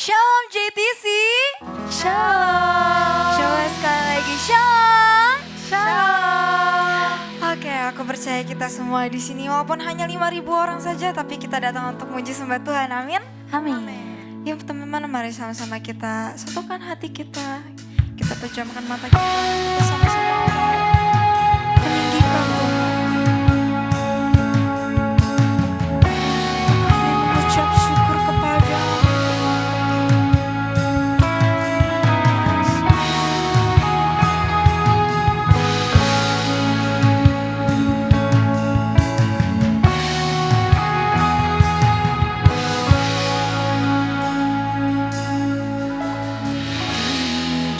Shalom JTC. Shalom. Coba sekali lagi shalom. Shalom. Oke, aku percaya kita semua di sini walaupun hanya 5.000 orang saja, tapi kita datang untuk muji sembah Tuhan. Amin. Amin. Yuk teman-teman, mari sama-sama kita satukan hati kita. Kita pejamkan mata kita sama-sama meninggikan Tuhan. Kami mengucap syukur kepada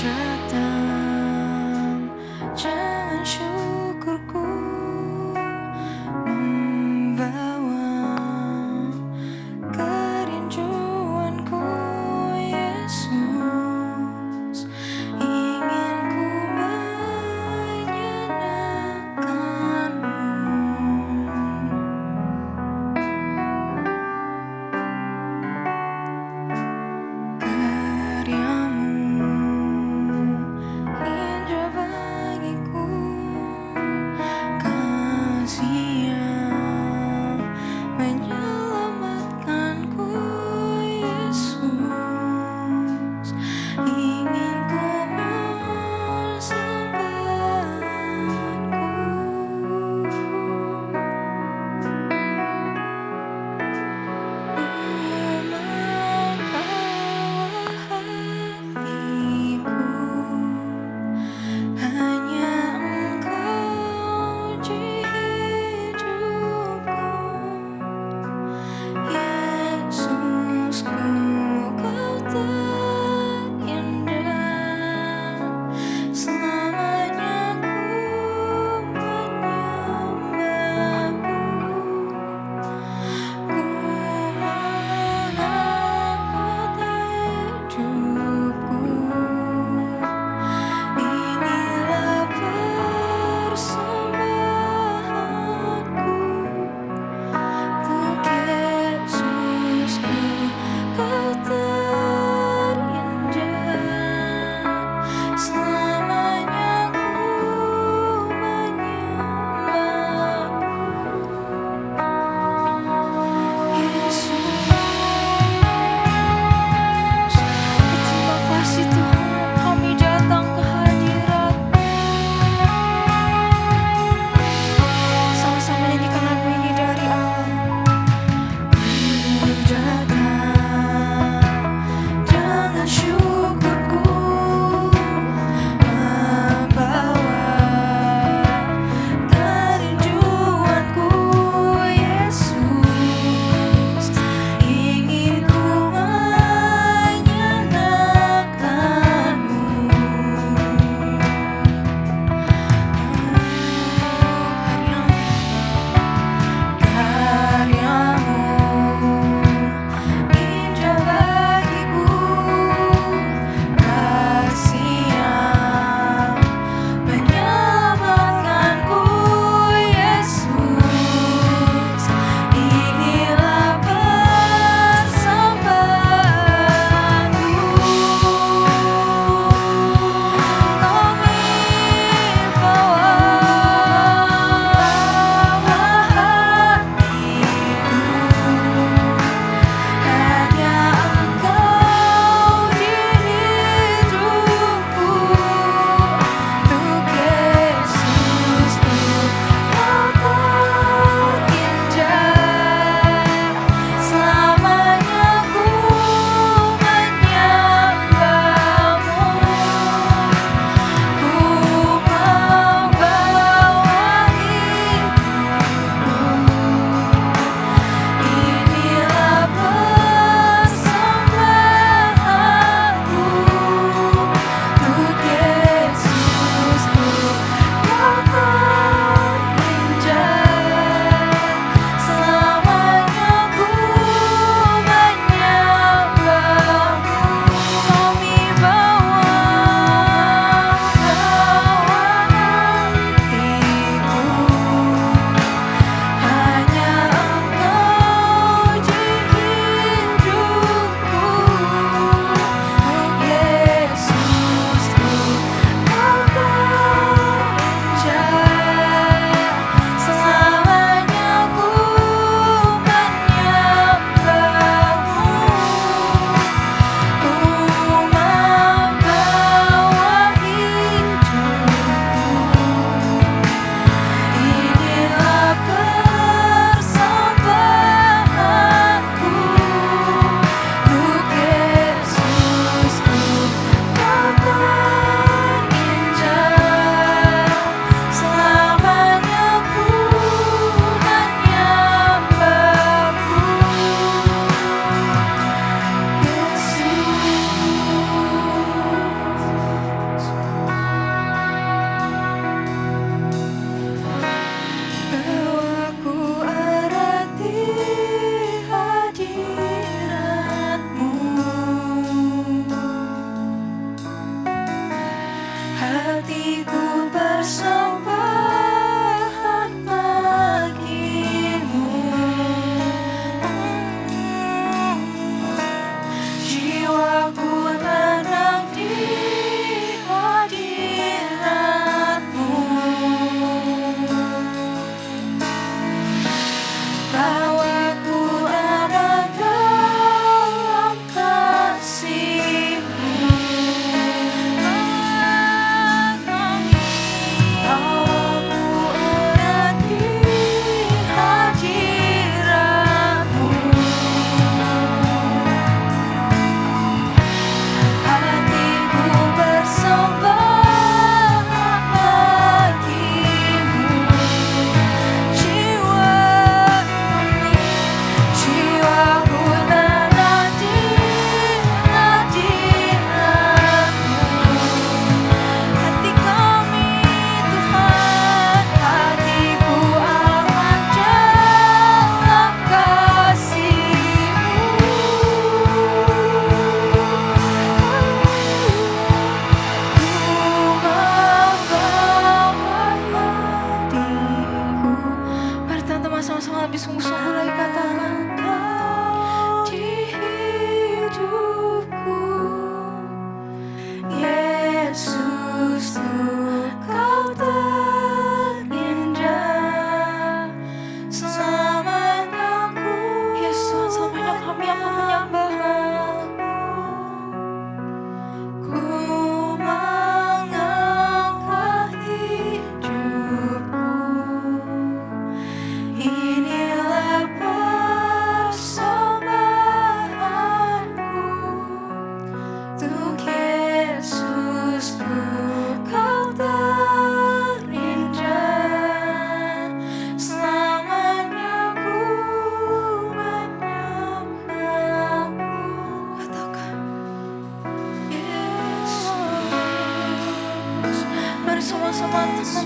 datang, jangan syukurku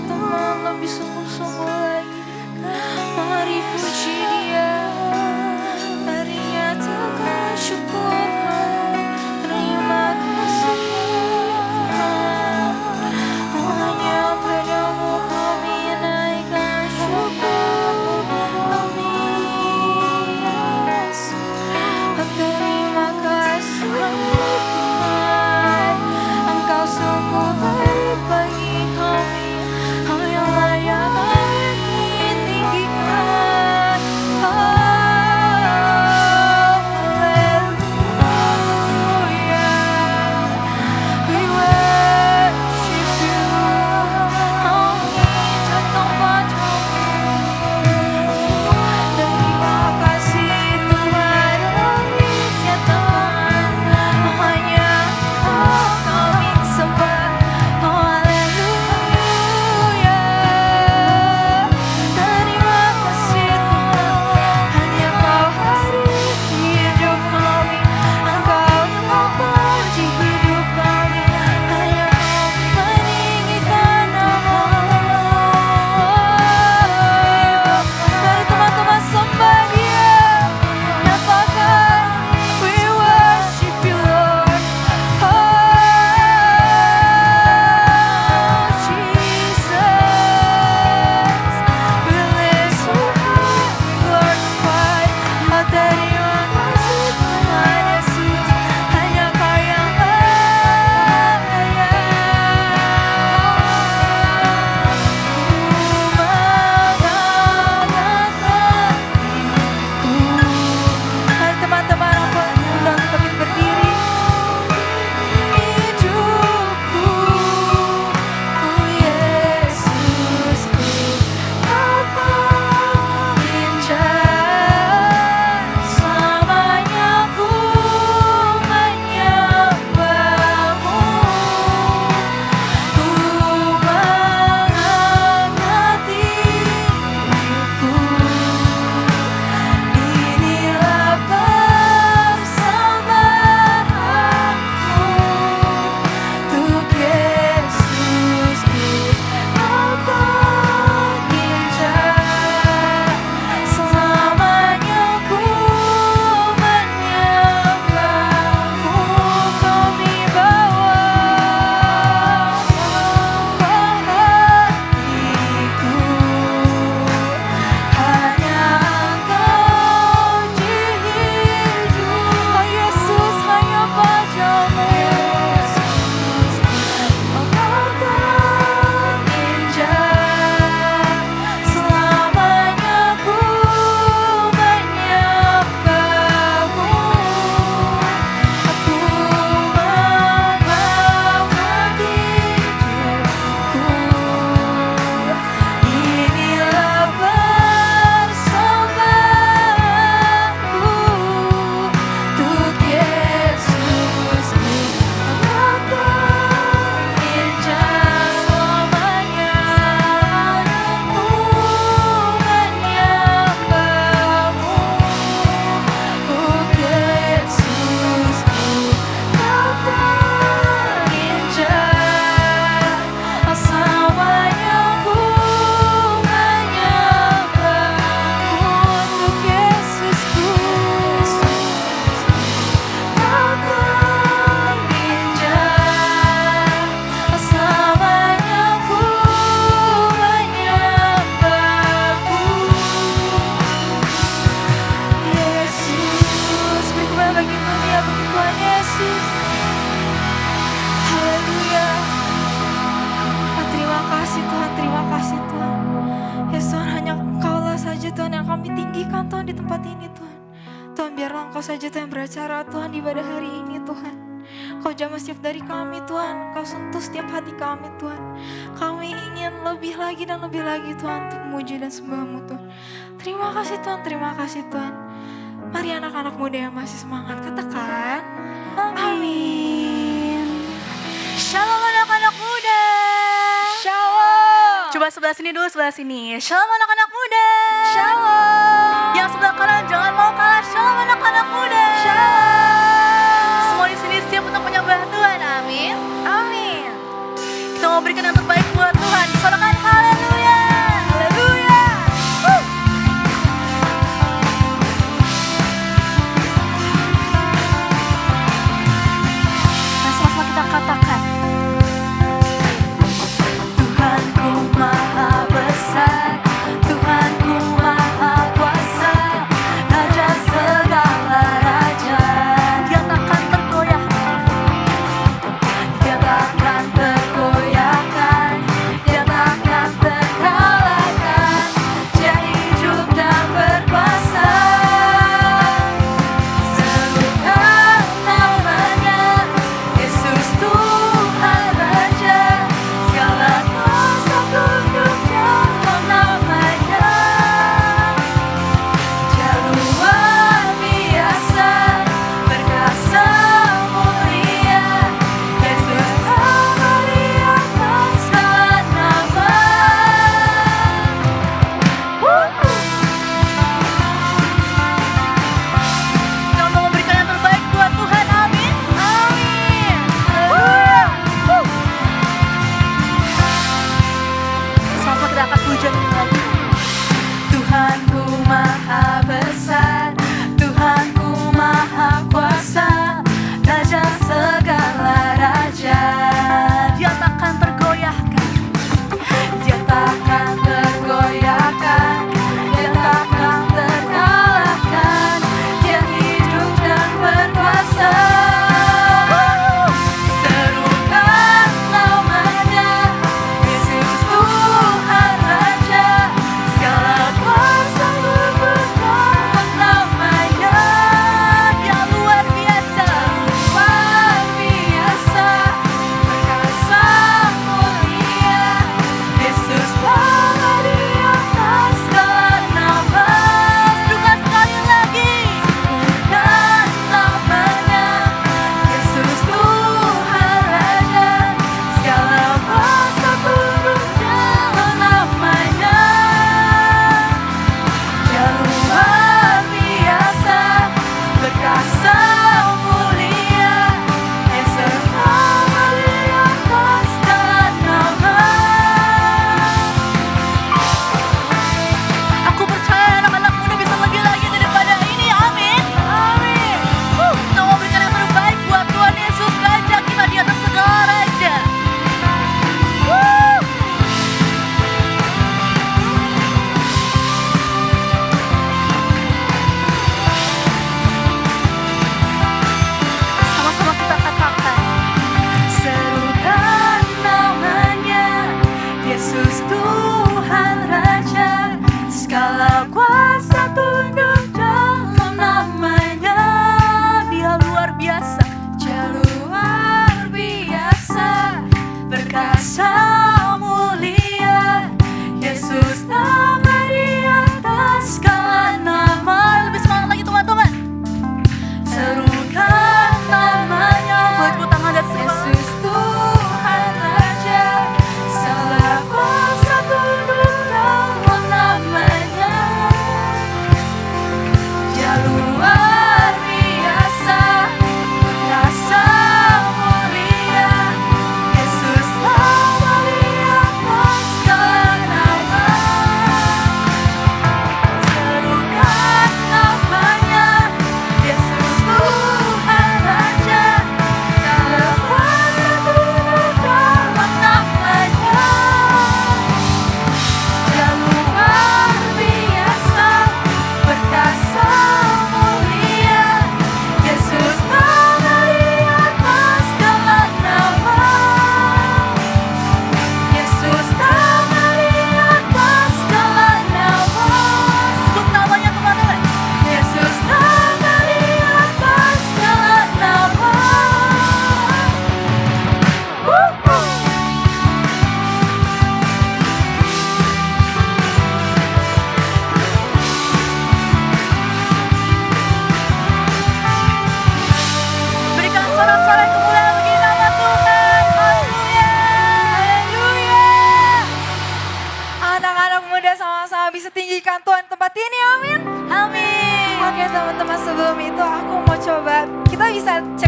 Tuhan lebih sungguh-sungguh lagi. Mari puji Dia, mari nyatakan syukur. Terima kasih Tuhan, hanya padamu kami naikkan syukur. Amin. Terima kasih Tuhan, Engkau sungguh baik bagi kami, hanya layak ditinggikan. Haleluya, we worship you. Kami datang padamu. Terima kasih Tuhan, kami nyatakan hanya Engkau kami sembah. Haleluya. Terima kasih Tuhan, hanya Kau hadir di hidup kami, Engkau Bapa di hidup kami, hanya Kau meninggikan nama-Mu. Mari teman-teman sembah Dia, nyatakan we worship you Lord. Oh Jesus, we lift you high, we glorify. Oh terima kasih Tuhan Yesus, hanya Kau yang layak. Mari teman-teman, aku undang bangkit berdiri. Hidupku, oh Yesusku, Kau tak injak. Selamanya ku menyembah-Mu. Ku mengangkat hidupku, inilah persembahanku untuk Yesusku. Kau tak injak. Selamanya ku menyembah-Mu. Kami bawa hatiku, hanya Engkau di hidup. Oh Yesus, hanya padamu. Oh Kau tak injak. Selamanya ku menyembah-Mu. Aku mengangkat hidupku, inilah persembahanku untuk Yesusku. Kau tak injak. Selamanya ku menyembah-Mu. Untuk Yesusku. Kau tak injak. Selamanya ku menyembah-Mu. Untuk Yesusku. Kau tak injak. Selamanya ku menyembah-Mu. Yesus, beri kembali bagi dunia, bagi Tuhan Yesus. Haleluya. Terima kasih Tuhan, terima kasih Tuhan. Ya Tuhan, hanya Engkau-lah saja Tuhan yang kami tinggikan Tuhan di tempat ini Tuhan. Tuhan, biarlah Engkau saja Tuhan yang beracara Tuhan di ibadah hari ini Tuhan. Kau jamah setiap dari kami Tuhan, Kau sentuh setiap hati kami Tuhan. Kami ingin lebih lagi dan lebih lagi Tuhan untuk memuji dan sembah-Mu Tuhan. Terima kasih Tuhan, terima kasih Tuhan. Mari anak-anak muda yang masih semangat katakan amin. Shalom anak-anak muda. Shalom. Coba sebelah sini dulu, sebelah sini. Shalom anak-anak muda. Shalom. Yang sebelah kanan jangan mau kalah. Shalom anak-anak muda. Shalom. Semua di sini siap untuk menyembah Tuhan. Amin. Amin. Kita mau berikan yang terbaik buat Tuhan. Sorakan haleluya.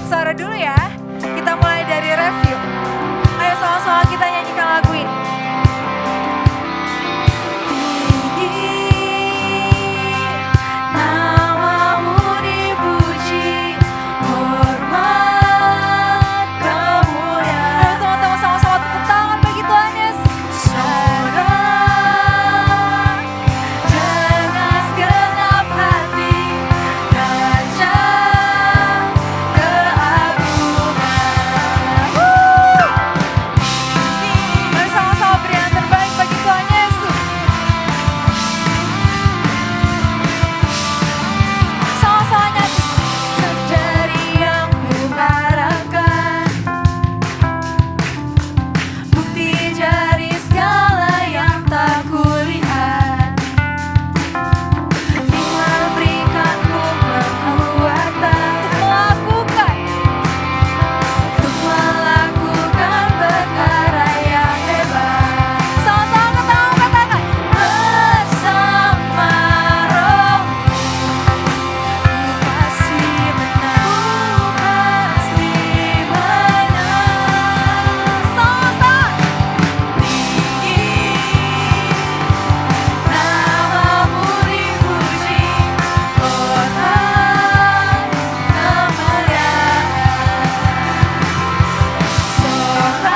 bersuara dulu ya. Kita mulai dari review. Ayo sama-sama kita nyanyikan lagu ini. Namamu dipuji, hormat kemuliaan. Ayo teman-teman sama-sama tepuk tangan bagi Tuhan Yesus. Sorak dengan segenap hati, Raja keagungan. Mari sama-sama beri yang terbaik bagi Tuhan Yesus. Sama-sama nyanyi. Dari yang kuharapkan, bukti dari segala yang tak kulihat, Tuhan berikanku kekuatan untuk melakukan perkara yang hebat. Sama-sama katakan bersama Roh. Pasti menang, pasti menang. Sama-sama tinggi, namamu dipuji, hormat kemuliaan. Sorak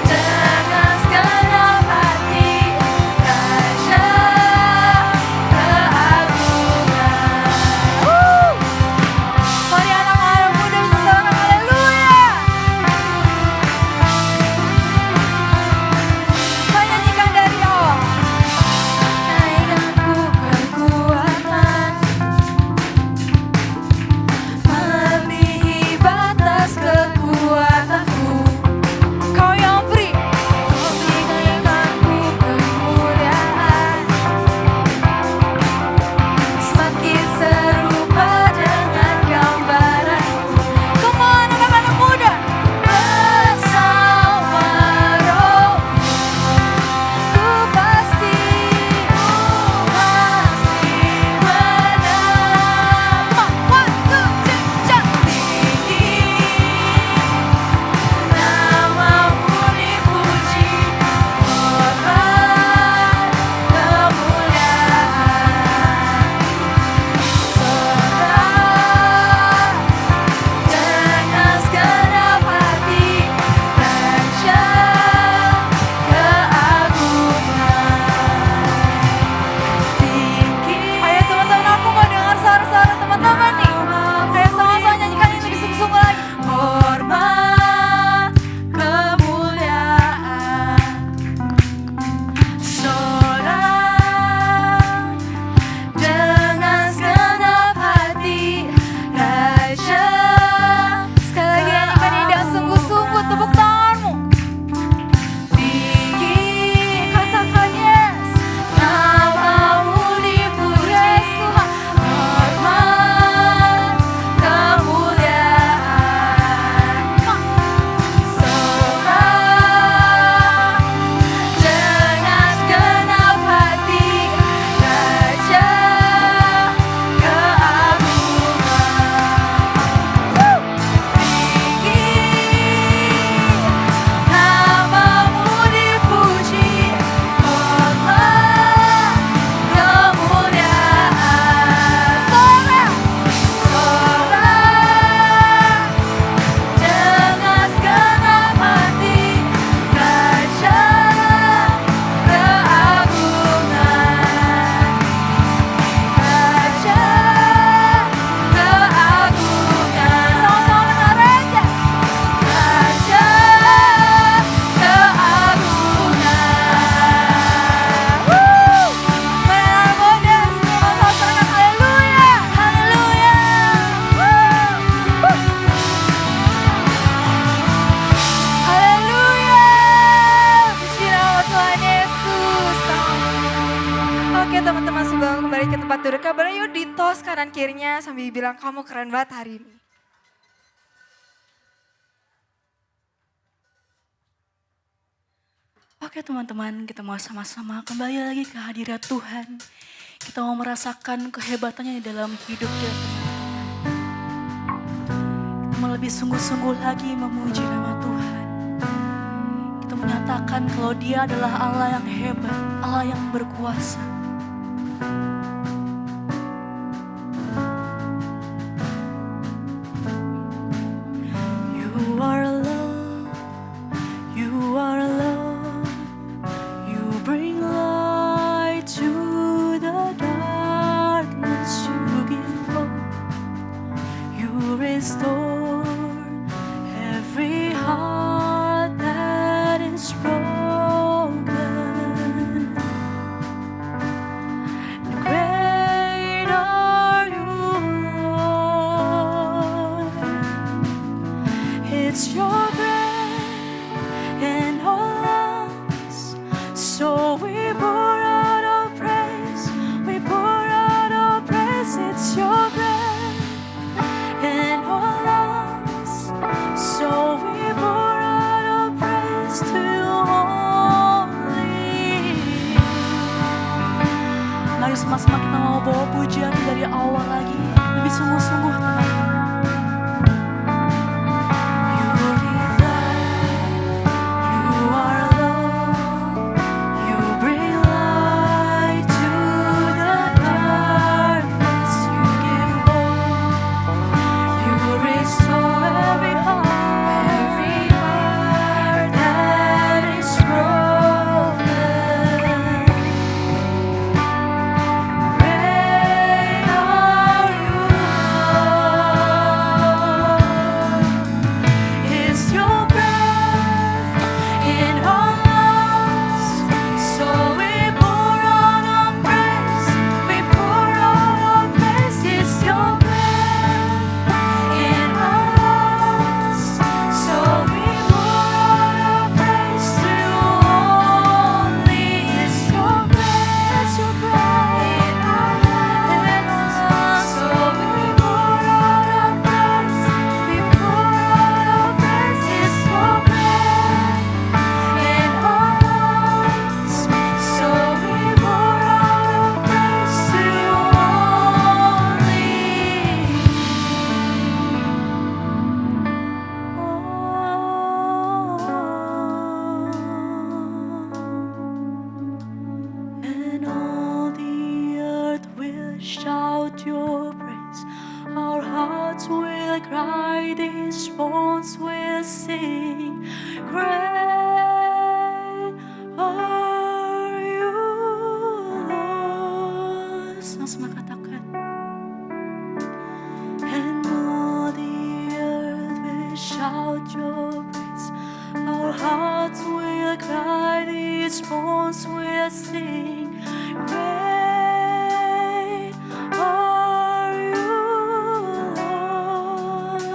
dengan segenap hati, Raja keagungan. Mari anak-anak muda bisa sorakan haleluya. Mari nyanyikan dari awal. Naikkanku kekuatan, melebihi batas kekuatanku. Kau yang beri, kau berikanku kemuliaan, semakin serupa dengan gambaranmu. Come on anak-anak muda. Bersama Roh, ku pasti menang. One, two, three, tinggi, namamu dipuji, hormat kemuliaan. Sorak dengan segenap hati, Raja keagungan. Tinggi. Ayo teman-teman, aku mau dengar suara-suara teman-teman nih. Ayo sama-sama nyanyikan ini lebih sungguh-sungguh lagi. Hormat kemuliaan, sorak dengan segenap hati, Raja. Sekali lagi nyanyikan ini dengan sungguh-sungguh, tepuk tanganmu. Tinggi, katakan yes. Namamu dipuji, yes Tuhan. Hormat kemuliaan, sorak dengan segenap hati, Raja keagungan. Tinggi, namamu dipuji, hormat kemuliaan. Sorak, sorak dengan segenap hati, Raja keagungan. Raja keagungan. Sama-sama dengan Raja. Raja keagungan. Merah muda, sama-sama serahkan haleluya. Haleluya. Haleluya. Puji nama Tuhan Yesus. Oke teman-teman, sebelum kembali ke tempat duduk, kabarnya yuk di tos kanan kirinya sambil bilang kamu keren banget hari ini. Oke teman-teman, kita mau sama-sama kembali lagi ke hadirat Tuhan. Kita mau merasakan kehebatannya di dalam hidup kita teman-teman. mau lebih sungguh-sungguh lagi memuji nama Tuhan. Kita menyatakan kalau Dia adalah Allah yang hebat, Allah yang berkuasa. You are love, you are love, you bring light to the darkness, you give hope, you restore every heart that is broken. Great are you, Lord. It's your breath in our lungs, so we pour out our praise. We pour out our praise. It's your breath in our lungs, so we pour out our praise to you only. Mari sama-sama kita mau bawa pujian dari awal lagi, lebih sungguh-sungguh teman-teman. You give life, you are love, you bring light to the darkness, you give hope, you restore every heart that is broken. Great are you, Lord. It's your breath in our lungs, so we pour out our praise. We pour out our praise. It's your breath in our lungs, so we pour out our praise to you only. It's your breath in our lungs, so we pour out our praise. We pour out our praise. It's your breath in our lungs, so we pour out our praise to you only. And all the earth will shout your praise. Our hearts will cry, these bones will sing. Great are you, Lord. Sama-sama katakan. And all the earth will shout your praise. Our hearts will cry, these bones will sing. Great are you, Lord.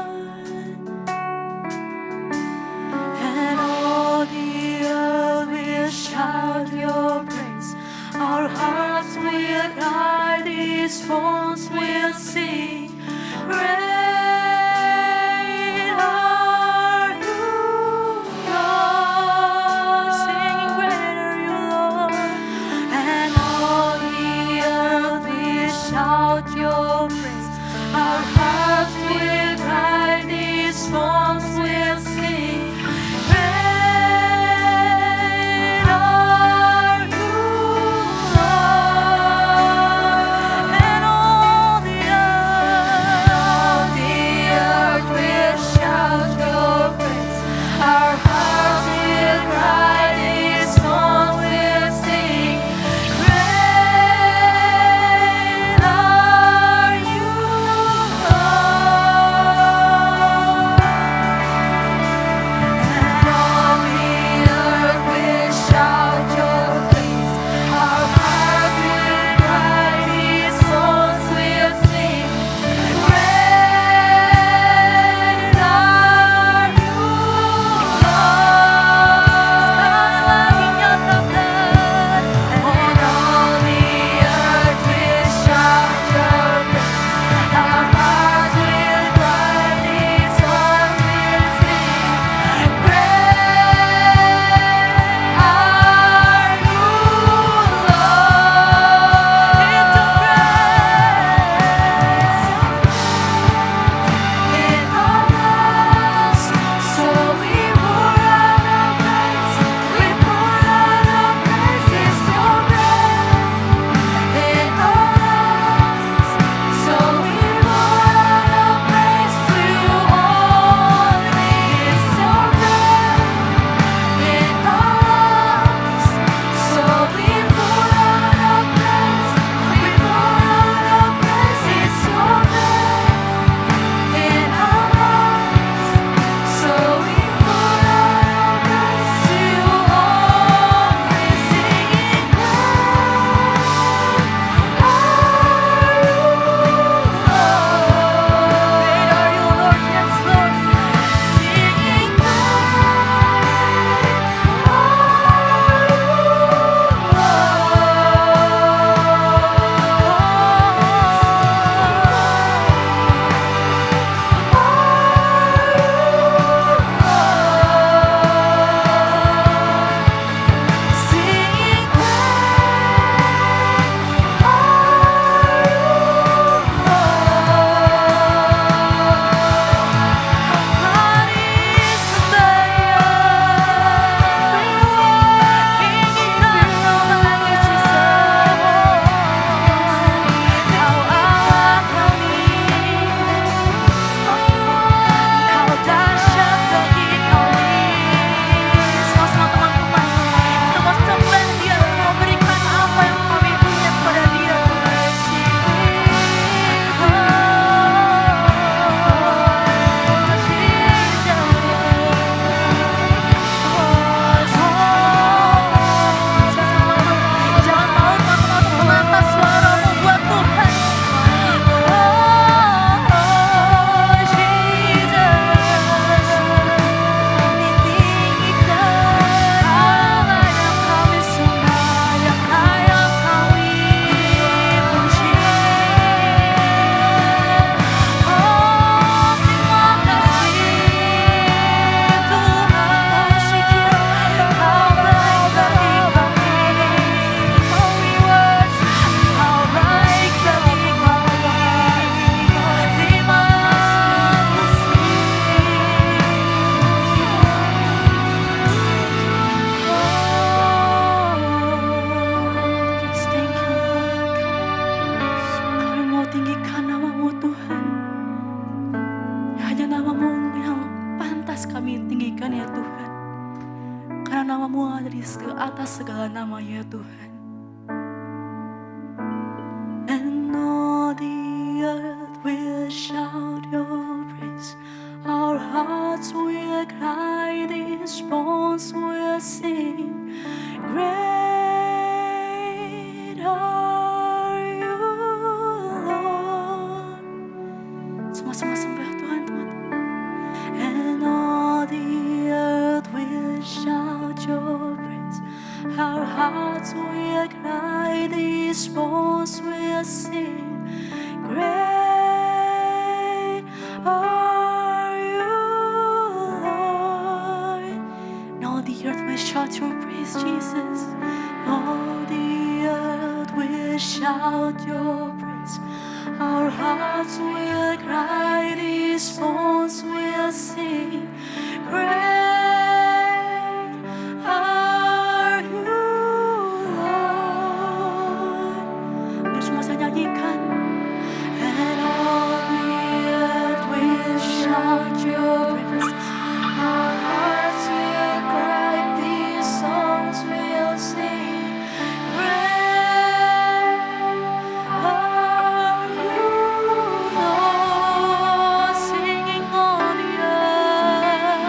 And all the earth will shout kami tinggikan ya Tuhan. Karena nama-Mu ada di atas segala nama ya Tuhan. And all the earth will shout your praise. Our hearts will cry, these bones will sing. Great are you, Lord. Sama-sama sembah Tuhan, teman-teman. And all the earth will shout your praise. Our hearts will cry, these bones will sing. Great are you, Lord. And all the earth will shout your praise, Jesus. All the earth will shout your praise. Our hearts will cry, these bones will sing. Great are you, Lord. Mari semua saya nyanyikan. And all the earth will shout your praise. Our hearts will cry, these songs will sing. Great are you, Lord. Singing all the earth.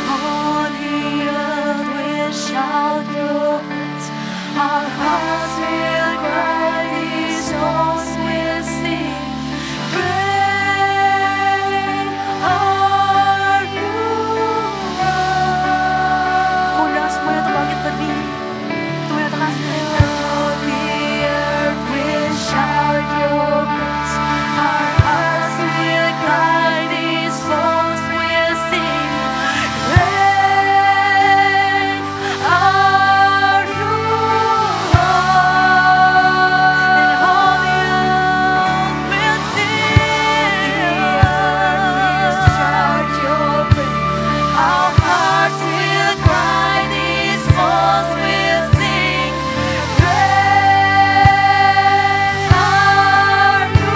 All the earth will shout your praise. Our hearts will cry, these songs will sing. Great are you, Lord. Undang semuanya untuk bangkit berdiri. Untuk menyatakan all the earth will shout your praise. Our hearts will cry, these songs will sing. Great are you, Lord. And all the earth will sing. Shout your praise. Our hearts will cry, these songs will sing. Great are you,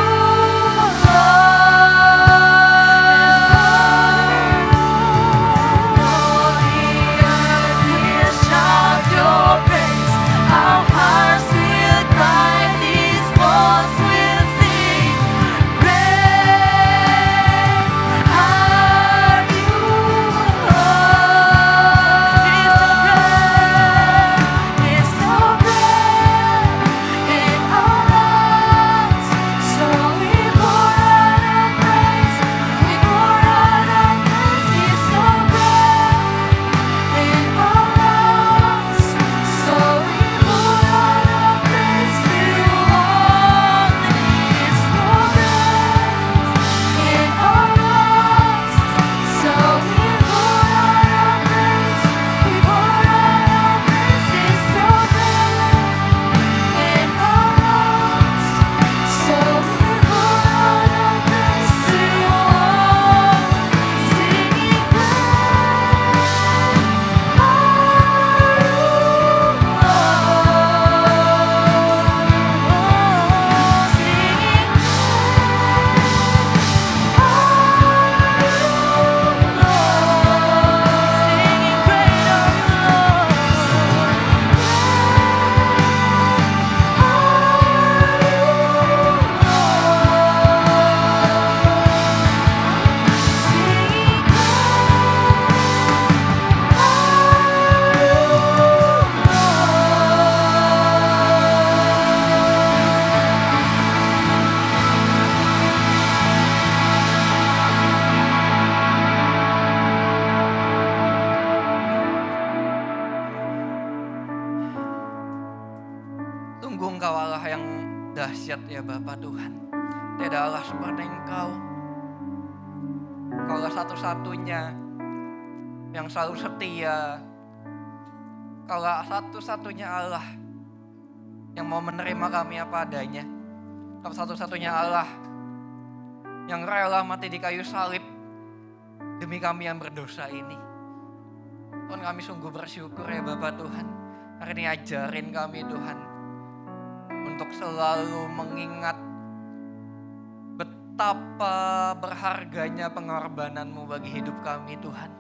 Sungguh Engkau Allah yang dahsyat ya Bapa Tuhan. Tiada Allah seperti Engkau. Engkau satu-satunya yang selalu setia. Engkau satu-satunya Allah yang mau menerima kami apa adanya. Engkau satu-satunya Allah yang rela mati di kayu salib demi kami yang berdosa ini. Tuhan, kami sungguh bersyukur ya Bapa Tuhan. Hari ini ajarin kami Tuhan untuk selalu mengingat betapa berharganya pengorbananmu bagi hidup kami Tuhan.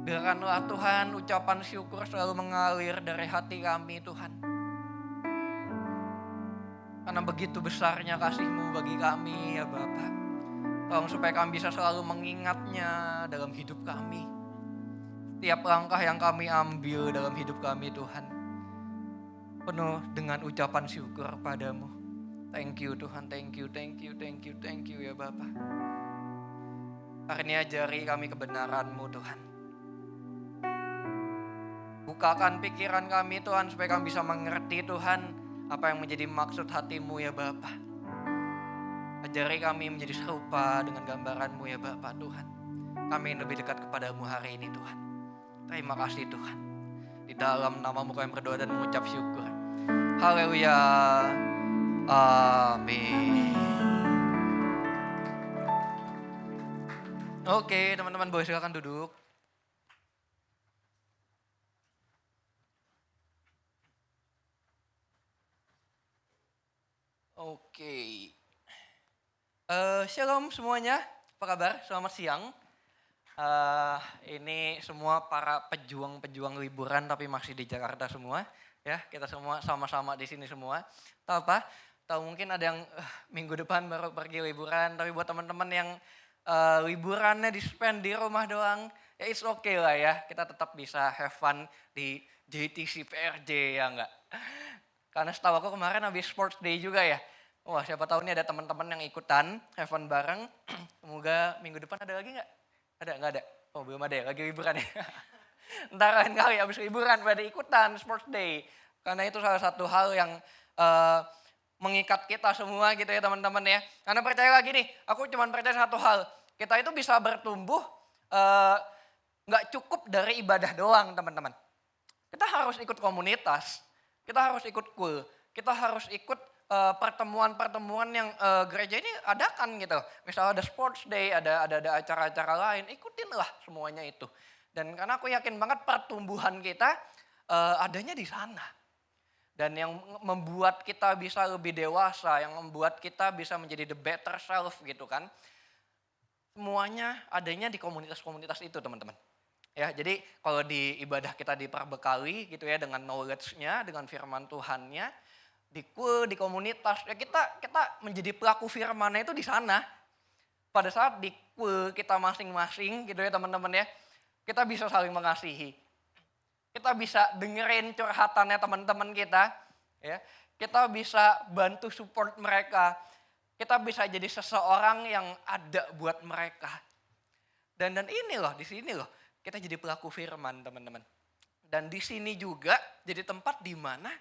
Biarkanlah Tuhan ucapan syukur selalu mengalir dari hati kami Tuhan. Karena begitu besarnya kasih-Mu bagi kami ya Bapa. Tolong supaya kami bisa selalu mengingatnya dalam hidup kami. Setiap langkah yang kami ambil dalam hidup kami Tuhan. Penuh dengan ucapan syukur padamu. Thank you Tuhan, thank you, thank you, thank you, thank you ya Bapa. Hari ini ajari kami kebenaran-Mu Tuhan. Bukakan pikiran kami Tuhan supaya kami bisa mengerti Tuhan apa yang menjadi maksud hati-Mu ya Bapa. Ajari kami menjadi serupa dengan gambaran-Mu ya Bapa Tuhan. Kami lebih dekat kepada-Mu hari ini Tuhan. Terima kasih Tuhan. Di dalam nama-Mu kami berdoa dan mengucap syukur. Haleluya. Amin. Oke teman-teman boleh silakan duduk. Oke. Shalom semuanya, apa kabar? Selamat siang. Ini semua para pejuang-pejuang liburan tapi masih di Jakarta semua. Ya, kita semua sama-sama di sini semua. Tahu apa? Tahu mungkin ada yang minggu depan baru pergi liburan. Tapi buat teman-teman yang liburannya di-spend di rumah doang, ya it's okay lah ya. Kita tetap bisa have fun di JTC PRJ ya enggak? Karena setahu aku kemarin habis sports day juga ya. Wah siapa tahu nih ada teman-teman yang ikutan, have fun bareng. Semoga minggu depan ada lagi nggak? Ada nggak ada? Oh belum ada ya, lagi liburan ya. Ntar lain kali habis liburan pada ikutan sports day. Karena itu salah satu hal yang mengikat kita semua gitu ya teman-teman ya. Karena percaya lagi nih, aku cuma percaya satu hal. Kita itu bisa bertumbuh nggak cukup dari ibadah doang teman-teman. Kita harus ikut komunitas. Kita harus ikut cool, kita harus ikut pertemuan-pertemuan yang gereja ini adakan gitu. Misalnya ada sports day, ada acara-acara lain, ikutinlah semuanya itu. Dan karena aku yakin banget pertumbuhan kita adanya di sana. Dan yang membuat kita bisa lebih dewasa, yang membuat kita bisa menjadi the better self gitu kan. Semuanya adanya di komunitas-komunitas itu teman-teman. Ya, jadi kalau di ibadah kita diperbekali gitu ya dengan knowledge-nya, dengan firman Tuhan-nya, di komunitas, ya kita menjadi pelaku firman-nya itu di sana. Pada saat di kita masing-masing gitu ya teman-teman ya, kita bisa saling mengasihi. Kita bisa dengerin curhatannya teman-teman kita, ya. Kita bisa bantu support mereka. Kita bisa jadi seseorang yang ada buat mereka. Dan ini loh, di sini loh. Kita jadi pelaku firman teman-teman. Dan di sini juga jadi tempat di mana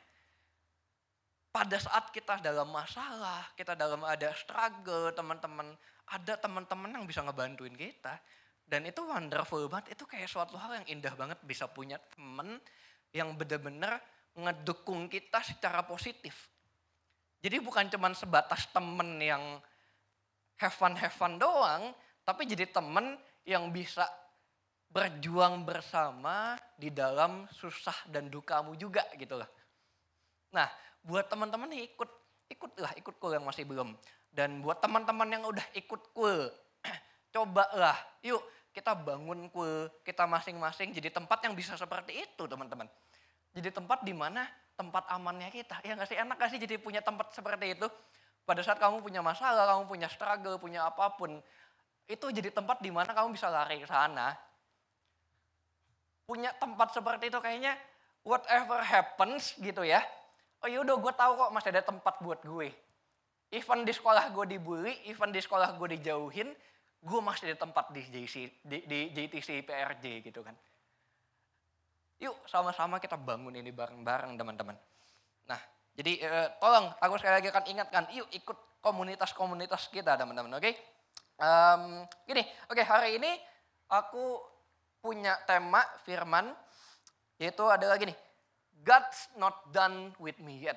pada saat kita dalam masalah, kita dalam ada struggle teman-teman, ada teman-teman yang bisa ngebantuin kita. Dan itu wonderful banget, itu kayak suatu hal yang indah banget bisa punya teman yang benar-benar ngedukung kita secara positif. Jadi bukan cuma sebatas teman yang have fun doang, tapi jadi teman yang bisa berjuang bersama di dalam susah dan dukamu juga gitu lah. Nah buat teman-teman nih ikut cool yang masih belum. Dan buat teman-teman yang udah ikut cool, cobalah yuk kita bangun cool kita masing-masing jadi tempat yang bisa seperti itu teman-teman. Jadi tempat di mana tempat amannya kita. Ya gak sih, enak gak sih jadi punya tempat seperti itu. Pada saat kamu punya masalah, kamu punya struggle, punya apapun. Itu jadi tempat di mana kamu bisa lari ke sana. Punya tempat seperti itu kayaknya whatever happens gitu ya. Oh yaudah gue tahu kok masih ada tempat buat gue. Even di sekolah gue dibully, even di sekolah gue dijauhin, gue masih ada tempat di JTC PRJ gitu kan. Yuk sama-sama kita bangun ini bareng-bareng teman-teman. Nah jadi tolong aku sekali lagi akan ingatkan, yuk ikut komunitas-komunitas kita teman-teman, oke? Oke, hari ini aku punya tema firman, yaitu ada lagi nih, God's not done with me yet.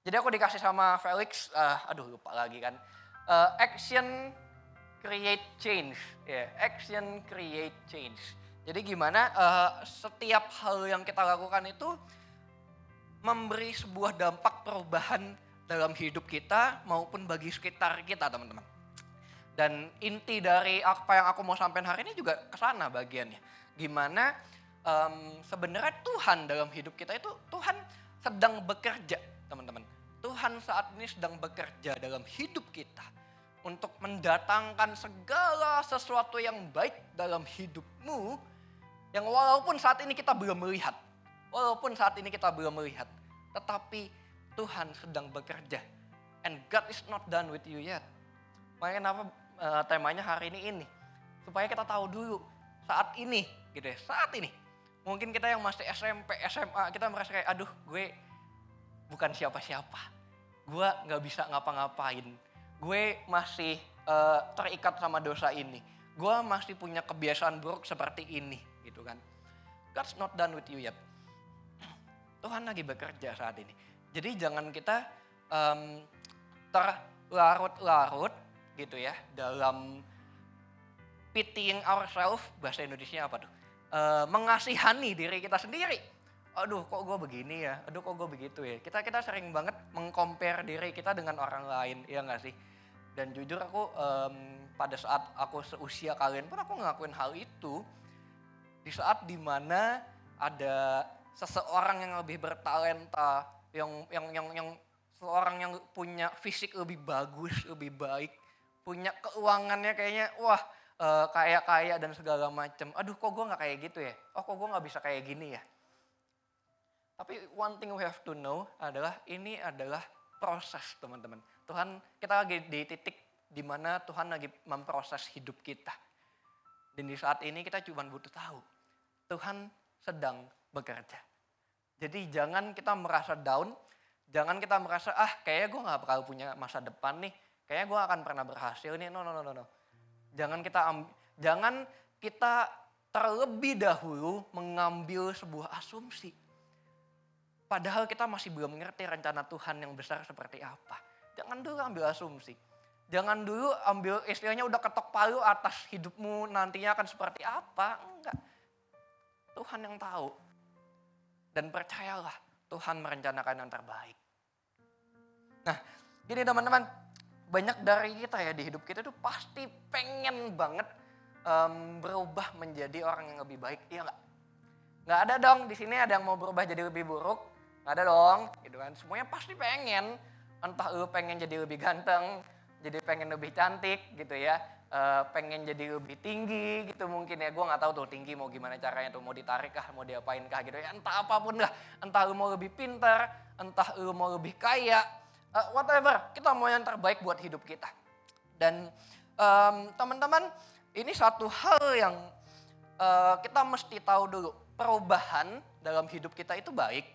Jadi aku dikasih sama Felix, lupa lagi kan, action create change, action create change. Jadi gimana setiap hal yang kita lakukan itu memberi sebuah dampak perubahan dalam hidup kita maupun bagi sekitar kita, teman-teman. Dan inti dari apa yang aku mau sampaikan hari ini juga ke sana bagiannya. Gimana sebenarnya Tuhan dalam hidup kita itu, Tuhan sedang bekerja, teman-teman. Tuhan saat ini sedang bekerja dalam hidup kita untuk mendatangkan segala sesuatu yang baik dalam hidupmu yang walaupun saat ini kita belum melihat. Walaupun saat ini kita belum melihat, tetapi Tuhan sedang bekerja. And God is not done with you yet. Makanya kenapa temanya hari ini. Supaya kita tahu dulu saat ini gitu ya, saat ini. Mungkin kita yang masih SMP, SMA, kita merasa kayak aduh gue bukan siapa-siapa. Gue gak bisa ngapa-ngapain. Gue masih terikat sama dosa ini. Gue masih punya kebiasaan buruk seperti ini gitu kan. God's not done with you yet. Tuhan lagi bekerja saat ini. Jadi jangan kita terlarut-larut gitu ya dalam pitying ourselves, bahasa Indonesia apa tuh? Mengasihani diri kita sendiri. Aduh kok gue begini ya, aduh kok gue begitu ya. Kita sering banget mengcompare diri kita dengan orang lain, ya gak sih? Dan jujur aku pada saat aku seusia kalian pun aku ngelakuin hal itu. Di saat dimana ada seseorang yang lebih bertalenta, yang seorang yang punya fisik lebih bagus, lebih baik, punya keuangannya kayaknya wah kaya dan segala macam. Aduh kok gue nggak kayak gitu ya? Oh kok gue nggak bisa kayak gini ya? Tapi one thing we have to know adalah ini adalah proses, teman-teman. Tuhan, kita lagi di titik di mana Tuhan lagi memproses hidup kita. Dan di saat ini kita cuma butuh tahu Tuhan sedang bekerja. Jadi jangan kita merasa down, jangan kita merasa kayaknya gue gak bakal punya masa depan nih, kayaknya gue akan pernah berhasil nih, no. Jangan kita terlebih dahulu mengambil sebuah asumsi. Padahal kita masih belum mengerti rencana Tuhan yang besar seperti apa. Jangan dulu ambil asumsi. Jangan dulu ambil istilahnya udah ketok palu atas hidupmu nantinya akan seperti apa. Enggak. Tuhan yang tahu. Dan percayalah Tuhan merencanakan yang terbaik. Nah gini teman-teman, banyak dari kita ya di hidup kita tuh pasti pengen banget berubah menjadi orang yang lebih baik. Iya enggak? Nggak ada dong di sini ada yang mau berubah jadi lebih buruk. Nggak ada dong gitu kan. Semuanya pasti pengen. Entah lu pengen jadi lebih ganteng, jadi pengen lebih cantik gitu ya. Pengen jadi lebih tinggi gitu mungkin ya. Gue gak tahu tuh tinggi mau gimana caranya tuh. Mau ditarik kah, mau diapain kah gitu ya. Entah apapun lah. Entah lu mau lebih pintar, entah lu mau lebih kaya. Whatever, kita mau yang terbaik buat hidup kita. Dan teman-teman, ini satu hal yang kita mesti tahu dulu. Perubahan dalam hidup kita itu baik.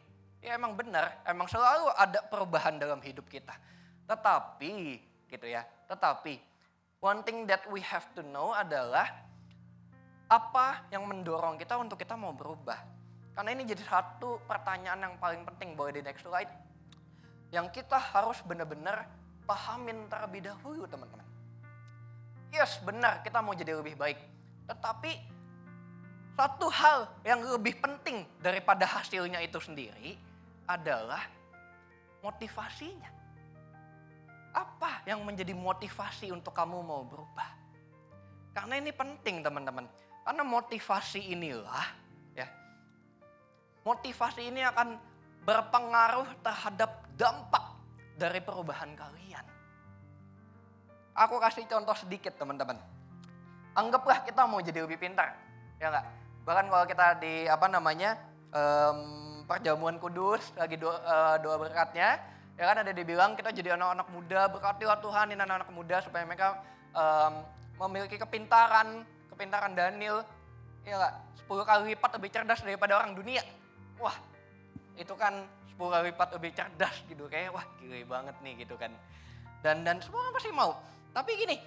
Ya emang benar, emang selalu ada perubahan dalam hidup kita. Tetapi gitu ya, one thing that we have to know adalah apa yang mendorong kita untuk kita mau berubah. Karena ini jadi satu pertanyaan yang paling penting, boleh di next slide. Yang kita harus benar-benar pahamin terlebih dahulu teman-teman. Yes benar kita mau jadi lebih baik. Tetapi satu hal yang lebih penting daripada hasilnya itu sendiri adalah motivasinya. Apa yang menjadi motivasi untuk kamu mau berubah? Karena ini penting teman-teman. Karena motivasi inilah ya. Motivasi ini akan berpengaruh terhadap dampak dari perubahan kalian. Aku kasih contoh sedikit teman-teman. Anggaplah kita mau jadi lebih pintar. Ya enggak? Bahkan kalau kita di perjamuan kudus lagi doa berkatnya. Ya kan ada dibilang kita jadi anak-anak muda, berkatilah Tuhan ini anak-anak muda supaya mereka memiliki kepintaran Daniel, ya gak? 10 kali lipat lebih cerdas daripada orang dunia. Wah itu kan 10 kali lipat lebih cerdas gitu, kayak wah gila banget nih gitu kan. Dan semua orang pasti mau. Tapi gini,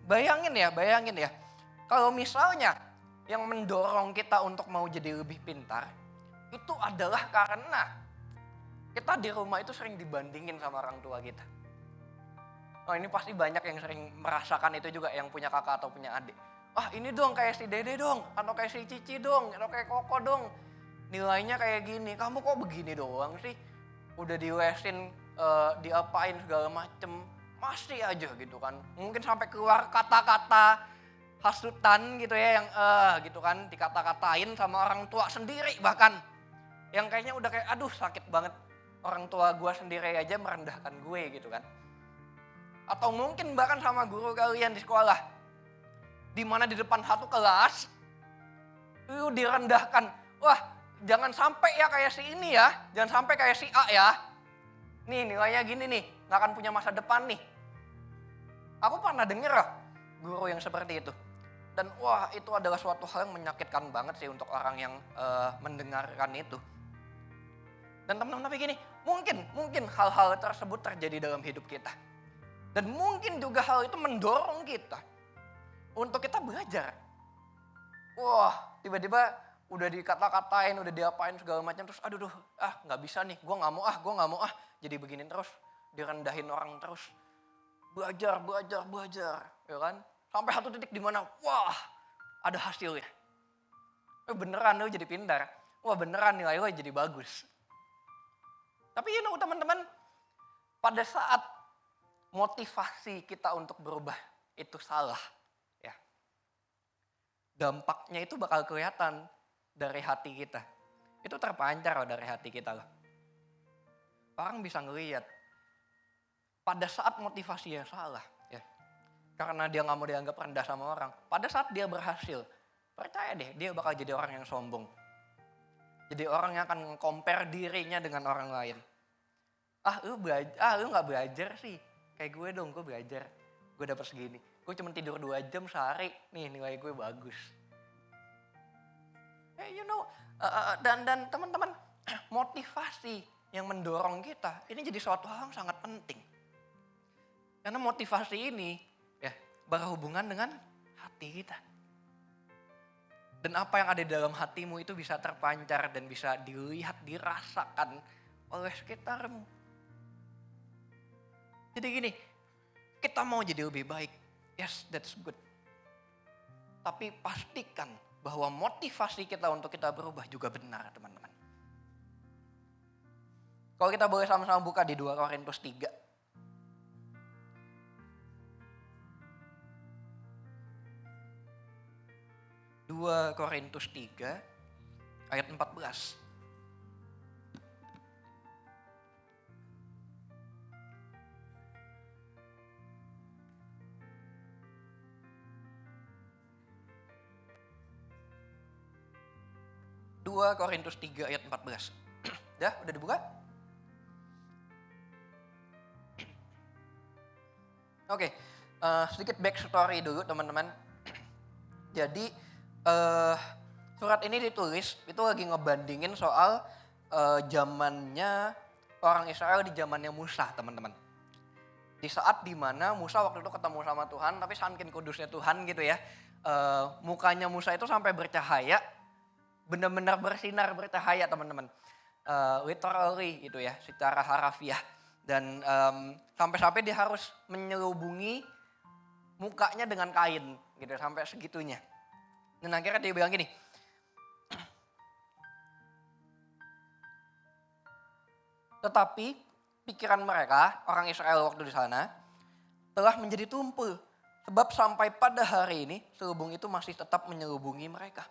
bayangin ya, kalau misalnya yang mendorong kita untuk mau jadi lebih pintar, itu adalah karena kita di rumah itu sering dibandingin sama orang tua kita. Oh ini pasti banyak yang sering merasakan itu juga yang punya kakak atau punya adik. Ini dong kayak si Dede dong, atau kayak si Cici dong, atau kayak Koko dong. nilainya kayak gini, kamu kok begini doang sih? Udah dilesin, diapain segala macem, masih aja gitu kan. Mungkin sampai keluar kata-kata hasutan gitu ya, yang gitu kan, dikata-katain sama orang tua sendiri bahkan. Yang kayaknya udah kayak, aduh sakit banget, orang tua gue sendiri aja merendahkan gue gitu kan. Atau mungkin bahkan sama guru kalian di sekolah, dimana di depan satu kelas, lu direndahkan. Wah, jangan sampai ya kayak si ini ya, jangan sampai kayak si A ya. Nih nilainya gini nih, gak akan punya masa depan nih. Aku pernah denger guru yang seperti itu. Dan wah, itu adalah suatu hal yang menyakitkan banget sih untuk orang yang mendengarkan itu. Dan teman-teman begini, mungkin hal-hal tersebut terjadi dalam hidup kita. Dan mungkin juga hal itu mendorong kita untuk kita belajar. Wah, tiba-tiba udah dikata-katain, udah diapain segala macam, terus aduh nggak bisa nih, gue nggak mau jadi begini terus, direndahin orang terus. Belajar, ya kan? Sampai satu titik di mana, wah, ada hasilnya. Beneran lo jadi pintar. Wah, beneran nilai lo jadi bagus. Tapi teman-teman, pada saat motivasi kita untuk berubah itu salah, ya. Dampaknya itu bakal kelihatan dari hati kita. Itu terpancar dari hati kita loh. Orang bisa ngelihat pada saat motivasinya salah, ya. Karena dia nggak mau dianggap rendah sama orang. Pada saat dia berhasil, percaya deh, dia bakal jadi orang yang sombong. Jadi orang yang akan compare dirinya dengan orang lain. Lu nggak belajar sih. Kayak gue dong, gue belajar. Gue dapet segini. Gue cuma tidur 2 jam sehari. Nih nilai gue bagus. Dan teman-teman, motivasi yang mendorong kita, ini jadi suatu hal yang sangat penting. Karena motivasi ini ya berhubungan dengan hati kita. Dan apa yang ada di dalam hatimu itu bisa terpancar dan bisa dilihat, dirasakan oleh sekitarmu. Jadi gini, kita mau jadi lebih baik. Yes, that's good. Tapi pastikan bahwa motivasi kita untuk kita berubah juga benar, teman-teman. Kalau kita boleh sama-sama buka di 2 Korintus 3. 2 Korintus 3 ayat 14. Dua Korintus 3 ayat 14. Udah dibuka? Oke, sedikit backstory dulu teman-teman. Jadi surat ini ditulis itu lagi ngebandingin soal zamannya orang Israel di zamannya Musa, teman-teman. Di saat dimana Musa waktu itu ketemu sama Tuhan, tapi saking kudusnya Tuhan gitu ya, mukanya Musa itu sampai bercahaya, benar-benar bersinar bercahaya, teman-teman. Literally gitu ya, secara harafiah. Dan sampai-sampai dia harus menyelubungi mukanya dengan kain gitu, sampai segitunya. Dan akhirnya dia bilang gini, tetapi pikiran mereka, orang Israel waktu di sana, telah menjadi tumpul. Sebab sampai pada hari ini, selubung itu masih tetap menyelubungi mereka.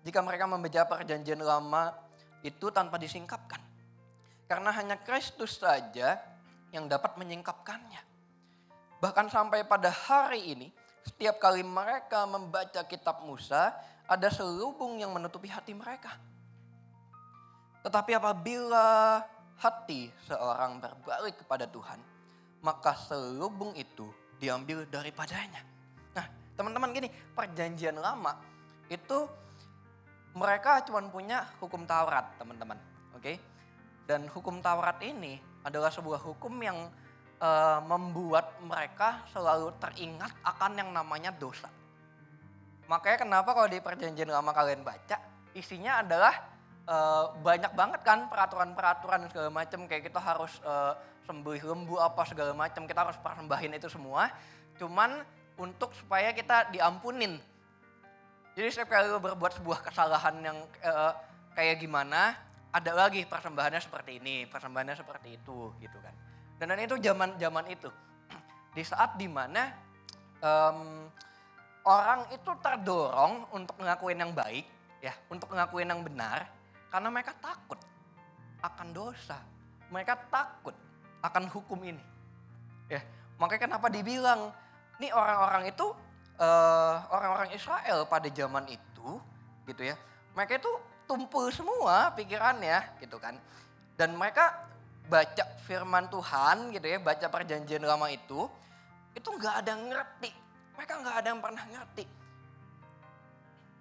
Jika mereka membaca perjanjian lama itu tanpa disingkapkan. Karena hanya Kristus saja yang dapat menyingkapkannya. Bahkan sampai pada hari ini, setiap kali mereka membaca kitab Musa, ada selubung yang menutupi hati mereka. Tetapi apabila hati seorang berbalik kepada Tuhan, maka selubung itu diambil daripadanya. Nah, teman-teman gini, perjanjian lama itu mereka cuma punya hukum Taurat, teman-teman. Oke? Dan hukum Taurat ini adalah sebuah hukum yang membuat mereka selalu teringat akan yang namanya dosa. Makanya kenapa kalau di perjanjian lama kalian baca, isinya adalah banyak banget kan peraturan-peraturan segala macam, kayak kita harus sembelih lembu apa segala macam, kita harus persembahin itu semua, cuman untuk supaya kita diampunin. Jadi setiap kali lo berbuat sebuah kesalahan yang kayak gimana, ada lagi persembahannya seperti ini, persembahannya seperti itu gitu kan. Dan itu zaman itu. Di saat dimana orang itu terdorong untuk ngelakuin yang baik, ya, untuk ngelakuin yang benar, karena mereka takut akan dosa. Mereka takut akan hukum ini. Ya, makanya kenapa dibilang, nih orang-orang itu, orang-orang Israel pada zaman itu, gitu ya, mereka itu tumpul semua pikirannya, gitu kan. Dan mereka baca firman Tuhan, gitu ya, baca perjanjian lama itu nggak ada yang ngerti. Mereka nggak ada yang pernah ngerti.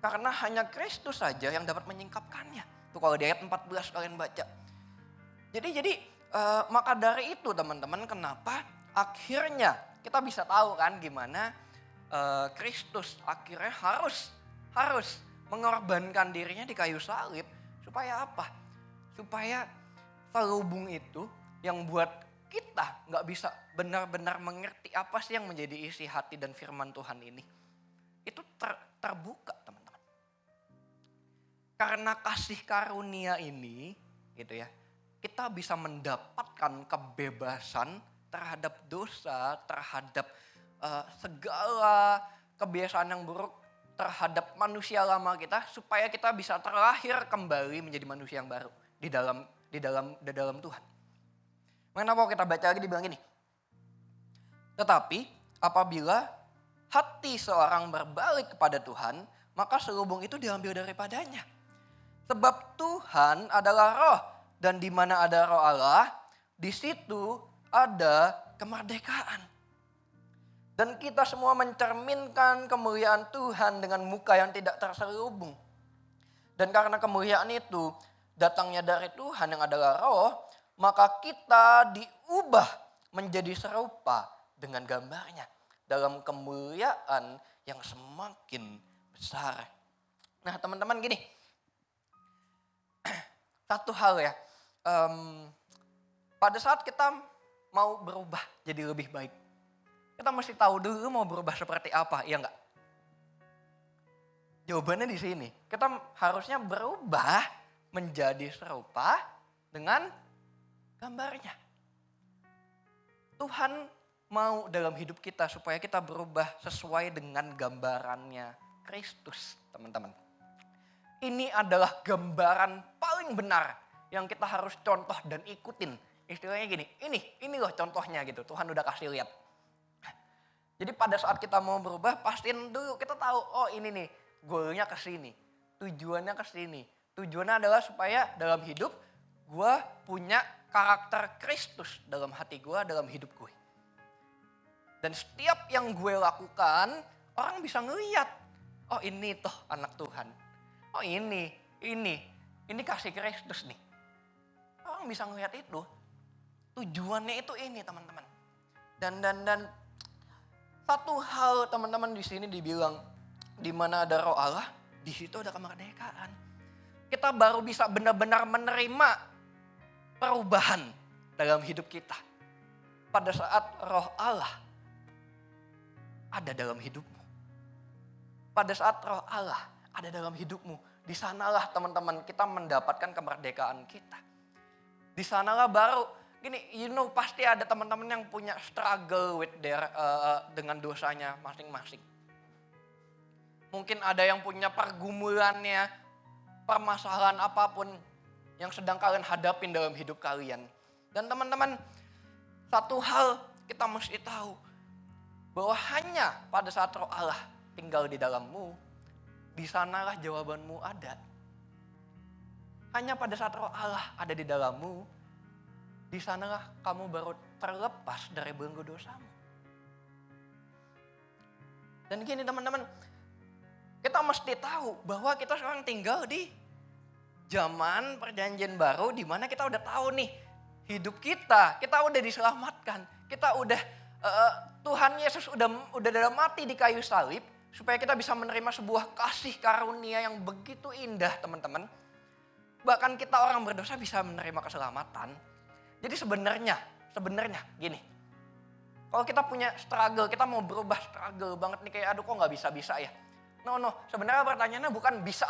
Karena hanya Kristus saja yang dapat menyingkapkannya. Tuh kalau di ayat 14 kalian baca. Jadi maka dari itu teman-teman, kenapa akhirnya kita bisa tahu kan gimana Kristus akhirnya harus mengorbankan dirinya di kayu salib. Supaya apa? Supaya selubung itu yang buat kita nggak bisa benar-benar mengerti apa sih yang menjadi isi hati dan firman Tuhan ini. Itu terbuka teman-teman. Karena kasih karunia ini gitu ya, kita bisa mendapatkan kebebasan terhadap dosa, terhadap segala kebiasaan yang buruk, terhadap manusia lama kita, supaya kita bisa terlahir kembali menjadi manusia yang baru di dalam Tuhan. Kenapa kita baca lagi dibilang gini? Tetapi apabila hati seorang berbalik kepada Tuhan, maka selubung itu diambil daripadanya. Sebab Tuhan adalah roh, dan di mana ada roh Allah, di situ ada kemerdekaan. Dan kita semua mencerminkan kemuliaan Tuhan dengan muka yang tidak terselubung. Dan karena kemuliaan itu datangnya dari Tuhan yang adalah roh, maka kita diubah menjadi serupa dengan gambarnya dalam kemuliaan yang semakin besar. Nah teman-teman gini, satu hal ya, pada saat kita mau berubah jadi lebih baik, kita mesti tahu dulu mau berubah seperti apa, iya enggak? Jawabannya di sini, kita harusnya berubah menjadi serupa dengan gambarnya. Tuhan mau dalam hidup kita supaya kita berubah sesuai dengan gambarannya Kristus, teman-teman. Ini adalah gambaran paling benar yang kita harus contoh dan ikutin. Istilahnya gini, ini loh contohnya gitu, Tuhan udah kasih lihat. Jadi pada saat kita mau berubah, pastiin dulu kita tahu, oh ini nih, goalnya ke sini, tujuannya ke sini. Tujuannya adalah supaya dalam hidup gue punya karakter Kristus dalam hati gue, dalam hidup gue. Dan setiap yang gue lakukan, orang bisa ngeliat, oh ini toh anak Tuhan. Oh ini kasih Kristus nih. Orang bisa ngeliat itu. Tujuannya itu ini teman-teman. Dan satu hal teman-teman di sini dibilang, di mana ada roh Allah, di situ ada kemerdekaan. Kita baru bisa benar-benar menerima perubahan dalam hidup kita. Pada saat roh Allah ada dalam hidupmu. Pada saat roh Allah ada dalam hidupmu. Di sanalah teman-teman kita mendapatkan kemerdekaan kita. Di sanalah baru, gini, pasti ada teman-teman yang punya struggle with dengan dosanya masing-masing. Mungkin ada yang punya pergumulannya, permasalahan apapun yang sedang kalian hadapin dalam hidup kalian. Dan teman-teman, satu hal kita mesti tahu, bahwa hanya pada saat roh Allah tinggal di dalammu, di sanalah jawabanmu ada. Hanya pada saat roh Allah ada di dalammu, di sanalah kamu baru terlepas dari belenggu dosamu. Dan gini teman-teman, kita mesti tahu bahwa kita sekarang tinggal di zaman perjanjian baru, di mana kita udah tahu nih hidup kita udah diselamatkan, kita udah Tuhan Yesus udah dalam mati di kayu salib supaya kita bisa menerima sebuah kasih karunia yang begitu indah teman-teman. Bahkan kita orang berdosa bisa menerima keselamatan. Jadi sebenarnya gini, kalau kita punya struggle, kita mau berubah struggle banget nih kayak aduh kok gak bisa-bisa ya. No. Sebenarnya pertanyaannya bukan bisa